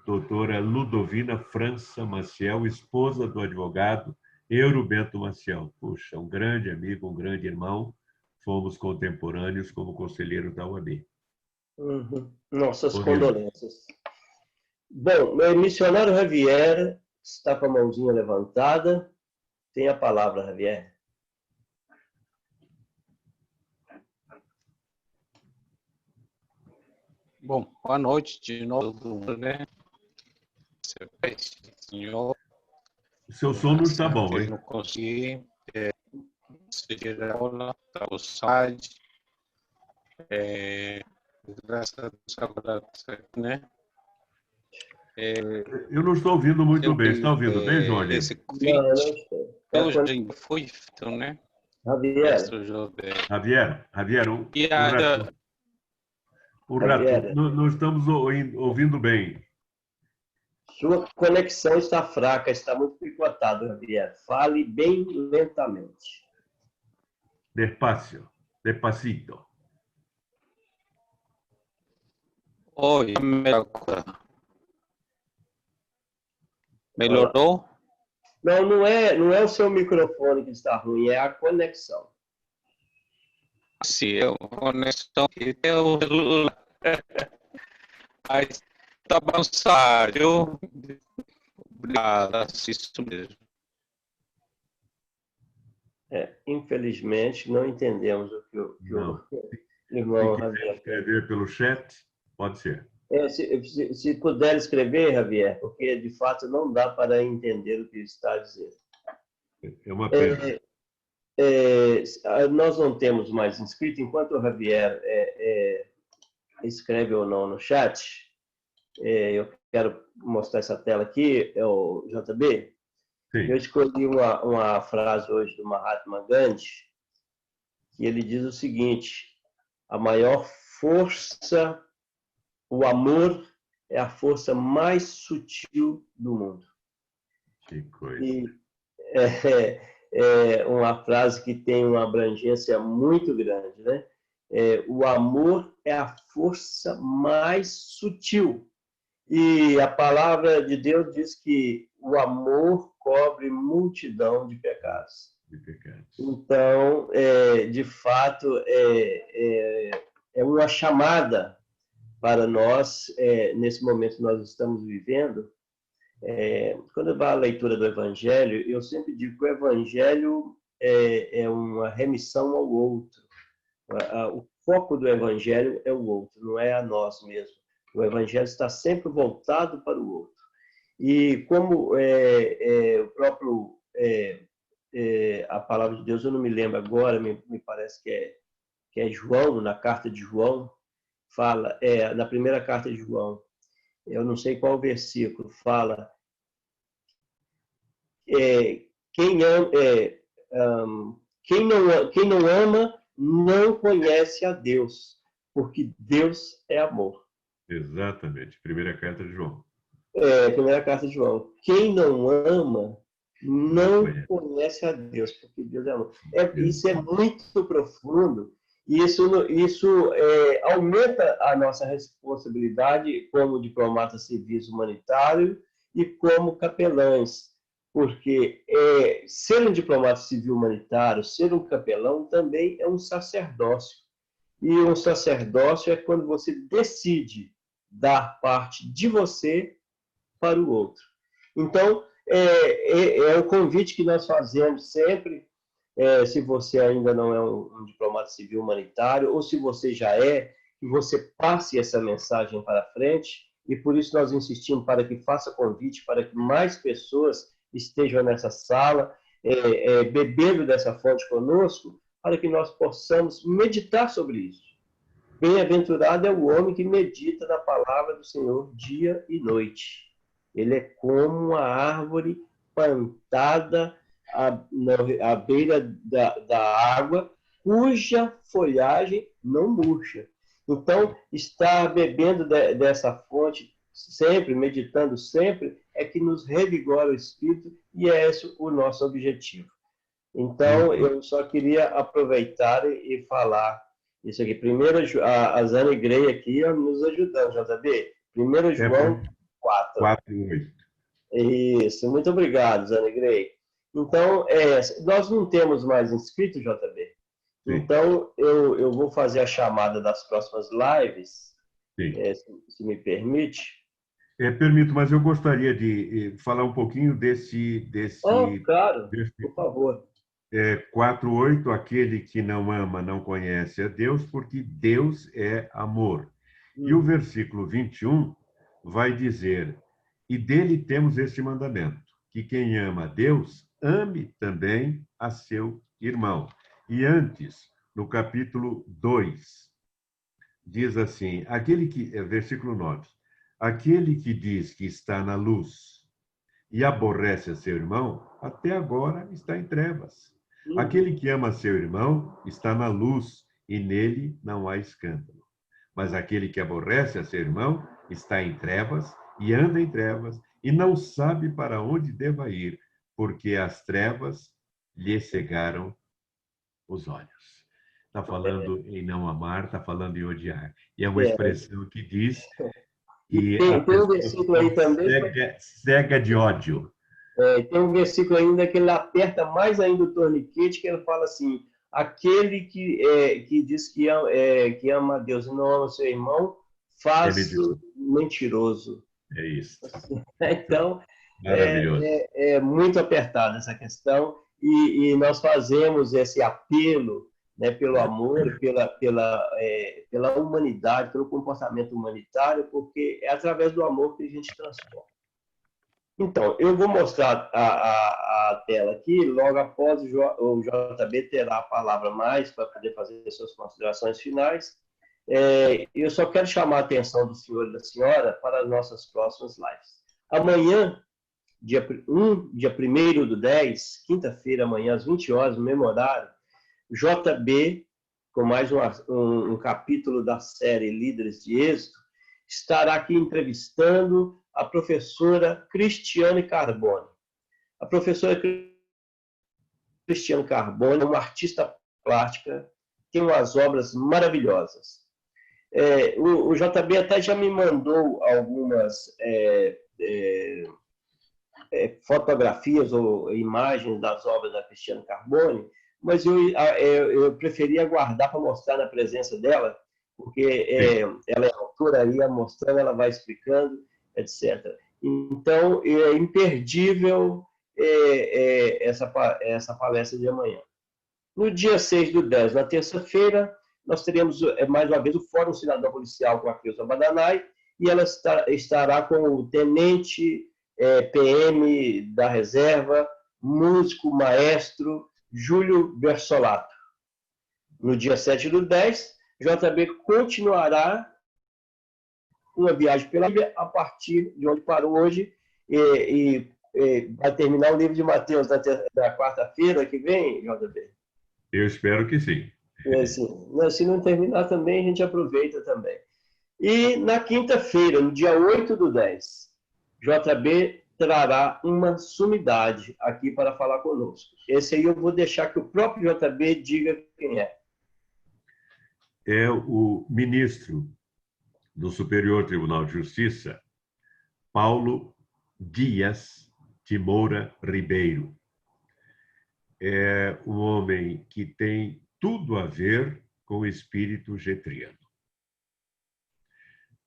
doutora Ludovina França Maciel, esposa do advogado Eurobento Maciel. Puxa, um grande amigo, um grande irmão. Fomos contemporâneos como conselheiros da UAB. Nossas condolências. Bom, o missionário Javier está com a mãozinha levantada. Tem a palavra, Javier. Bom, boa noite de novo, né? Senhor. Seu som não está bom, hein? Não consegui seguir a aula, para o site. Graças a Deus agora, né? Eu não estou ouvindo muito bem. Está ouvindo bem, Jorge? Esse convite hoje foi feito, né? Javier, não estamos ouvindo bem. Sua conexão está fraca, está muito picotada, Javier. Fale bem lentamente. Despacito. Oi, melhorou? Não é o seu microfone que está ruim, é a conexão. Sim, é a conexão que tem o celular. Mas tá avançado, viu? Obrigado, isso mesmo. Infelizmente, não entendemos o que o irmão Javier escrever pelo chat, pode ser. Se puder escrever, Javier, porque de fato não dá para entender o que está dizendo. É uma pena. Nós não temos mais inscrito, enquanto o Javier escreve ou não no chat, eu quero mostrar essa tela aqui, é o JB. Sim. Eu escolhi uma frase hoje do Mahatma Gandhi, que ele diz o seguinte: a maior força, o amor é a força mais sutil do mundo. Que coisa. E é uma frase que tem uma abrangência muito grande, né? O amor é a força mais sutil. E a palavra de Deus diz que o amor cobre multidão de pecados. Então, de fato, é uma chamada para nós, nesse momento que nós estamos vivendo. Quando eu vou à leitura do Evangelho, eu sempre digo que o Evangelho é uma remissão ao outro. O foco do Evangelho é o outro, não é a nós mesmos. O Evangelho está sempre voltado para o outro. E como o próprio a palavra de Deus, eu não me lembro agora, me parece que é João, na carta de João, fala, na primeira carta de João, eu não sei qual versículo, fala quem não ama não conhece a Deus, porque Deus é amor. Exatamente, primeira carta de João. Primeira carta de João. Quem não ama não conhece a Deus, porque Deus é amor. Isso é muito profundo. Isso aumenta a nossa responsabilidade como diplomatas civis humanitários e como capelães, porque ser um diplomata civil humanitário, ser um capelão também é um sacerdócio. E um sacerdócio é quando você decide dar parte de você para o outro. Então, é o convite que nós fazemos sempre, se você ainda não é um diplomata civil humanitário, ou se você já é, que você passe essa mensagem para frente, e por isso nós insistimos para que faça convite, para que mais pessoas estejam nessa sala, bebendo dessa fonte conosco, para que nós possamos meditar sobre isso. Bem-aventurado é o homem que medita na palavra do Senhor dia e noite. Ele é como uma árvore plantada à beira da água, cuja folhagem não murcha. Então, estar bebendo dessa fonte sempre, meditando sempre, é que nos revigora o espírito e é esse o nosso objetivo. Então, eu só queria aproveitar e falar isso aqui. Primeiro, a Zane Grey aqui nos ajudando, JB. 1 João 4:8. Isso, muito obrigado, Zane Grey. Então, nós não temos mais inscritos, JB. Então, eu vou fazer a chamada das próximas lives, se me permite. Permito, mas eu gostaria de falar um pouquinho desse claro, por favor. 4:8, aquele que não ama não conhece a Deus, porque Deus é amor. E o versículo 21 vai dizer, e dele temos este mandamento, que quem ama a Deus, ame também a seu irmão. E antes, no capítulo 2, diz assim, versículo 9, aquele que diz que está na luz e aborrece a seu irmão, até agora está em trevas. Aquele que ama seu irmão está na luz e nele não há escândalo. Mas aquele que aborrece a seu irmão está em trevas e anda em trevas e não sabe para onde deva ir, porque as trevas lhe cegaram os olhos. Está falando em não amar, está falando em odiar. E é uma expressão que diz que tem um versículo aí também cega de ódio. Tem um versículo ainda que ele aperta mais ainda o torniquete, que ele fala assim, aquele que diz que ama a Deus e não ama seu irmão, faz-o mentiroso. É isso. Então, é muito apertada essa questão, e nós fazemos esse apelo, né, pelo amor, pela humanidade, pelo comportamento humanitário, porque é através do amor que a gente transforma. Então, eu vou mostrar a tela aqui, logo após o JB terá a palavra mais para poder fazer suas considerações finais. Eu só quero chamar a atenção do senhor e da senhora para as nossas próximas lives. Amanhã, dia 1º/10, quinta-feira, amanhã, às 20 horas, no mesmo horário, JB, com mais um capítulo da série Líderes de Êxito, estará aqui entrevistando a professora Cristiane Carbone. A professora Cristiane Carbone é uma artista plástica, tem umas obras maravilhosas. O JB até já me mandou algumas fotografias ou imagens das obras da Cristiane Carbone, mas eu preferi aguardar para mostrar na presença dela, porque ela é autora, aí mostrando, ela vai explicando, etc. Então, é imperdível essa palestra de amanhã. No dia 6/10, na terça-feira, nós teremos, mais uma vez, o Fórum Cidadão Policial com a Cleusa Badanai, e ela estará com o tenente PM da reserva, músico, maestro, Júlio Bersolato. No dia 7/10, JB continuará uma viagem pela Bíblia a partir de onde parou hoje e vai terminar o livro de Mateus da quarta-feira que vem, JB? Eu espero que sim. Se não terminar também, a gente aproveita também. E na quinta-feira, no dia 8/10, JB trará uma sumidade aqui para falar conosco. Esse aí eu vou deixar que o próprio JB diga quem é. É o ministro do Superior Tribunal de Justiça, Paulo Dias de Moura Ribeiro. É um homem que tem tudo a ver com o espírito getriano.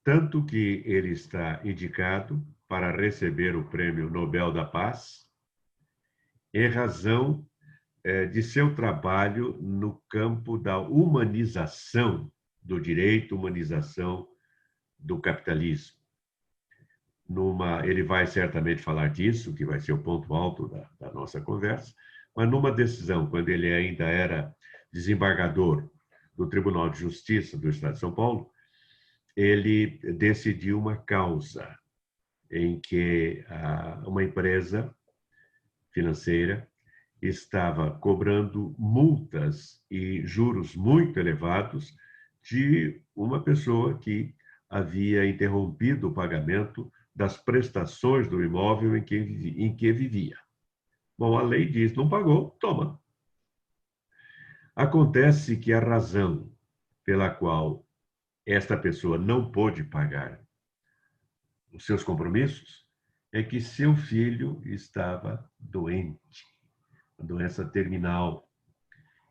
Tanto que ele está indicado para receber o Prêmio Nobel da Paz, em razão de seu trabalho no campo da humanização do direito, humanização do capitalismo. Ele vai certamente falar disso, que vai ser o ponto alto da nossa conversa, mas numa decisão, quando ele ainda era desembargador do Tribunal de Justiça do Estado de São Paulo, ele decidiu uma causa em que uma empresa financeira estava cobrando multas e juros muito elevados de uma pessoa que havia interrompido o pagamento das prestações do imóvel em que vivia. Bom, a lei diz, não pagou, toma. Acontece que a razão pela qual esta pessoa não pôde pagar os seus compromissos é que seu filho estava doente, uma doença terminal,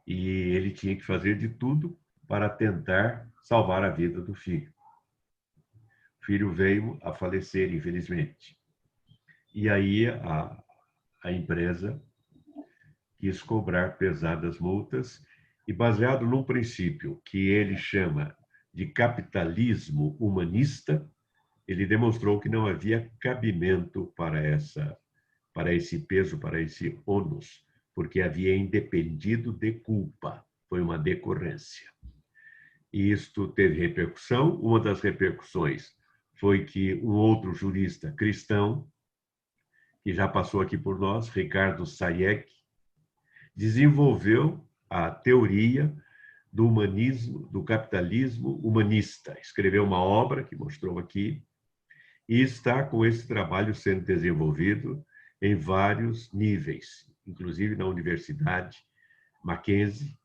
e ele tinha que fazer de tudo para tentar salvar a vida do filho. O filho veio a falecer, infelizmente. E aí a empresa quis cobrar pesadas multas e, baseado num princípio que ele chama de capitalismo humanista, ele demonstrou que não havia cabimento para esse peso, para esse ônus, porque havia independido de culpa, foi uma decorrência. E isto teve repercussão. Uma das repercussões foi que um outro jurista cristão, que já passou aqui por nós, Ricardo Sayegh, desenvolveu a teoria do humanismo, do capitalismo humanista. Escreveu uma obra que mostrou aqui e está com esse trabalho sendo desenvolvido em vários níveis, inclusive na Universidade Mackenzie,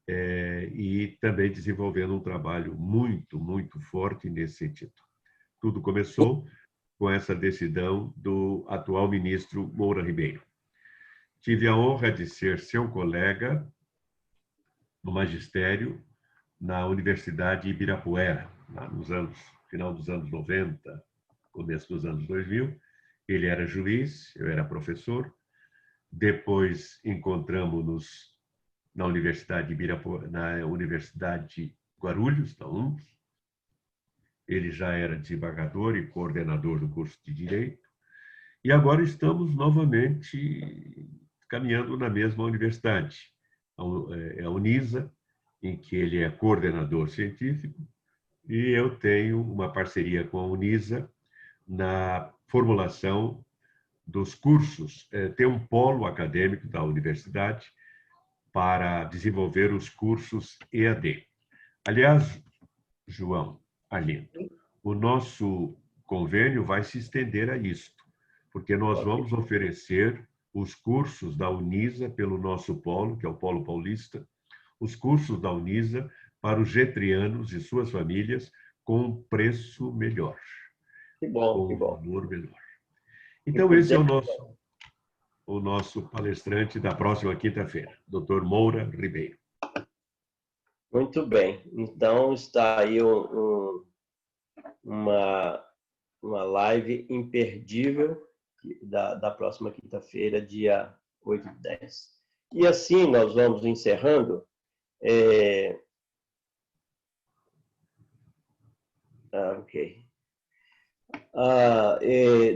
e também desenvolvendo um trabalho muito, muito forte nesse sentido. Tudo começou com essa decisão do atual ministro Moura Ribeiro. Tive a honra de ser seu colega no magistério na Universidade de Ibirapuera, final dos anos 90, começo dos anos 2000. Ele era juiz, eu era professor. Depois encontramos-nos na Universidade de Ibirapuera, na Universidade de Guarulhos, da UNC. Ele já era desembargador e coordenador do curso de Direito. E agora estamos novamente caminhando na mesma universidade, a Unisa, em que ele é coordenador científico, e eu tenho uma parceria com a Unisa na formulação dos cursos. Tem um polo acadêmico da universidade para desenvolver os cursos EAD. Aliás, João Arlindo, o nosso convênio vai se estender a isto, porque nós vamos oferecer os cursos da Unisa pelo nosso polo, que é o Polo Paulista, os cursos da Unisa para os getrianos e suas famílias com um preço melhor. Que bom, com que bom. Um valor melhor. Então, esse é o nosso palestrante da próxima quinta-feira, Dr. Moura Ribeiro. Muito bem. Então, está aí uma live imperdível da próxima quinta-feira, dia 8/10. E assim nós vamos encerrando. Ok.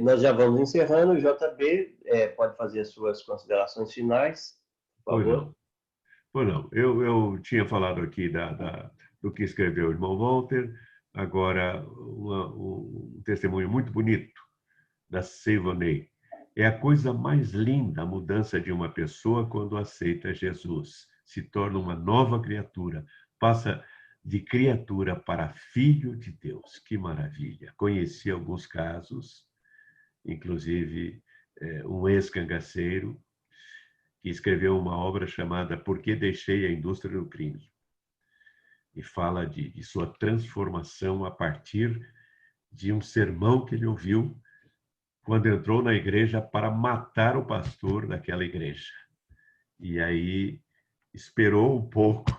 Nós já vamos encerrando. O JB pode fazer as suas considerações finais, por favor. Pois não. Eu tinha falado aqui do que escreveu o irmão Walter, agora um testemunho muito bonito da Seivanei. É a coisa mais linda a mudança de uma pessoa quando aceita Jesus. Se torna uma nova criatura, passa de criatura para filho de Deus. Que maravilha! Conheci alguns casos, inclusive um ex-cangaceiro, que escreveu uma obra chamada Por que Deixei a Indústria do Crime? E fala de sua transformação a partir de um sermão que ele ouviu quando entrou na igreja para matar o pastor daquela igreja. E aí esperou um pouco,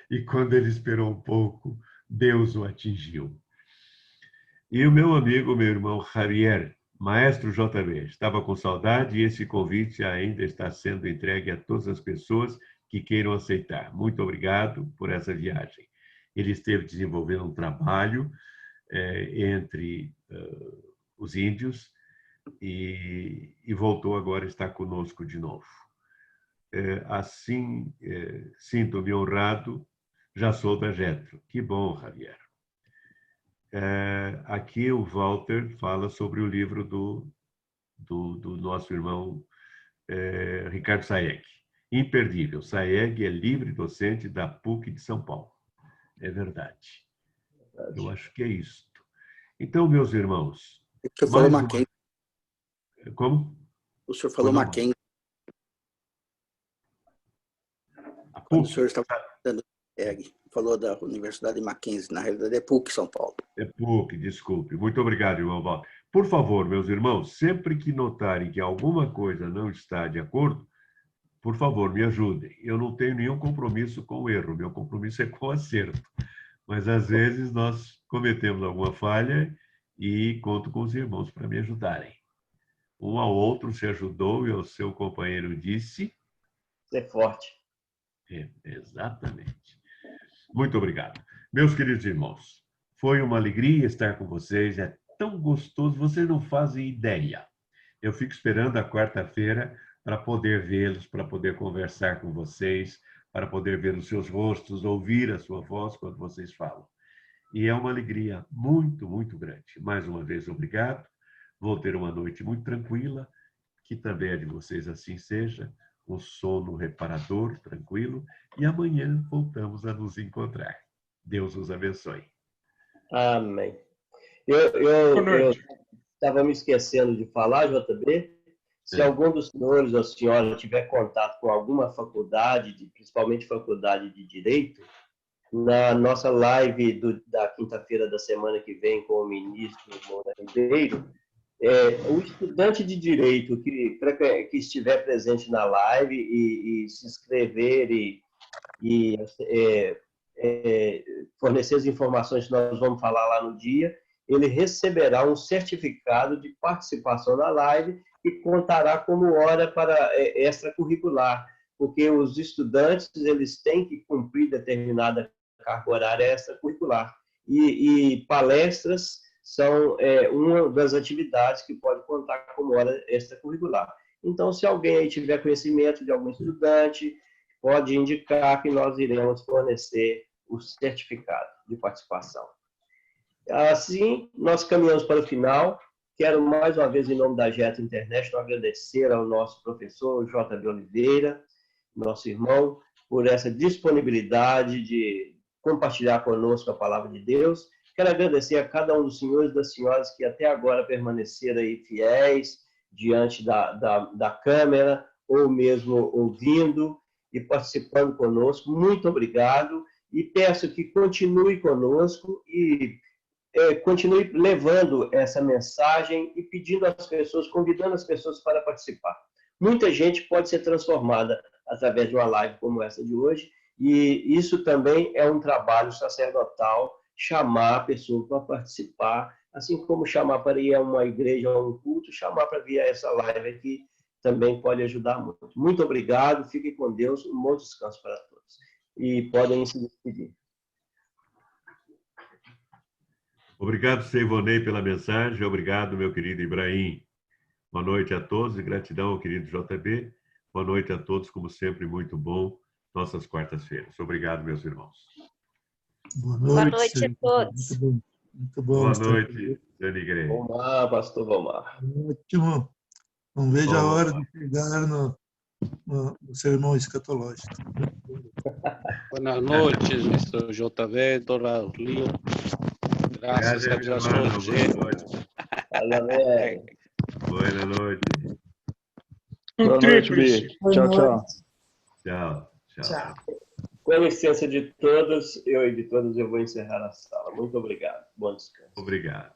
e quando ele esperou um pouco, Deus o atingiu. E o meu amigo, meu irmão Javier, maestro JB, estava com saudade e esse convite ainda está sendo entregue a todas as pessoas que queiram aceitar. Muito obrigado por essa viagem. Ele esteve desenvolvendo um trabalho entre os índios e voltou agora a estar conosco de novo. Assim, sinto-me honrado, já sou da Jetro. Que bom, Javier. Aqui o Walter fala sobre o livro do nosso irmão Ricardo Saeg. Imperdível. Saeg é livre docente da PUC de São Paulo. É verdade. Eu acho que é isso. Então, meus irmãos... O senhor falou Mackenzie. Como? O senhor falou Mackenzie. Quando o senhor estava falando, falou da Universidade de Mackenzie, na realidade é PUC São Paulo. É PUC, desculpe. Muito obrigado, irmão Walter. Por favor, meus irmãos, sempre que notarem que alguma coisa não está de acordo, por favor, me ajudem. Eu não tenho nenhum compromisso com o erro, meu compromisso é com o acerto. Mas, às vezes, nós cometemos alguma falha e conto com os irmãos para me ajudarem. Um ao outro se ajudou e o seu companheiro disse... Ser forte. Exatamente. Muito obrigado. Meus queridos irmãos, foi uma alegria estar com vocês. É tão gostoso, vocês não fazem ideia. Eu fico esperando a quarta-feira para poder vê-los, para poder conversar com vocês, para poder ver os seus rostos, ouvir a sua voz quando vocês falam. E é uma alegria muito, muito grande. Mais uma vez, obrigado. Vou ter uma noite muito tranquila, que também é de vocês assim seja, um sono reparador, tranquilo, e amanhã voltamos a nos encontrar. Deus os abençoe. Amém. Eu estava me esquecendo de falar, JB, se algum dos senhores ou senhora tiver contato com alguma faculdade, principalmente faculdade de Direito, na nossa live da quinta-feira da semana que vem com o ministro Moura Ribeiro, o estudante de Direito que estiver presente na live e se inscrever e fornecer as informações que nós vamos falar lá no dia, ele receberá um certificado de participação na live e contará como hora para extracurricular, porque os estudantes eles têm que cumprir determinada carga horária extracurricular. E palestras são uma das atividades que pode contar como hora extracurricular. Então, se alguém aí tiver conhecimento de algum estudante, pode indicar que nós iremos fornecer o certificado de participação. Assim, nós caminhamos para o final. Quero mais uma vez, em nome da Jetro International, agradecer ao nosso professor JB Oliveira, nosso irmão, por essa disponibilidade de compartilhar conosco a palavra de Deus. Quero agradecer a cada um dos senhores e das senhoras que até agora permaneceram aí fiéis diante da câmera, ou mesmo ouvindo e participando conosco. Muito obrigado e peço que continue conosco e continue levando essa mensagem e pedindo às pessoas, convidando as pessoas para participar. Muita gente pode ser transformada através de uma live como essa de hoje, e isso também é um trabalho sacerdotal, chamar a pessoa para participar, assim como chamar para ir a uma igreja, a um culto, chamar para vir a essa live aqui também pode ajudar muito. Muito obrigado, fiquem com Deus, um bom descanso para todos. E podem se despedir. Obrigado, Seivonei, pela mensagem. Obrigado, meu querido Ibrahim. Boa noite a todos e gratidão ao querido JB. Boa noite a todos, como sempre, muito bom. Nossas quartas-feiras. Obrigado, meus irmãos. Boa noite a todos. Muito bom. Boa noite, Dani Grey. Vomar, pastor Vomar. Ótimo. Não vejo a hora de chegar no sermão escatológico. Boas noites, Mr. JV, Dora Lio. Graças a Deus. Boa noite. Boa noite, Bi. Tchau, tchau. Tchau, tchau. Com a licença de todos, eu vou encerrar a sala. Muito obrigado. Bom descanso. Obrigado.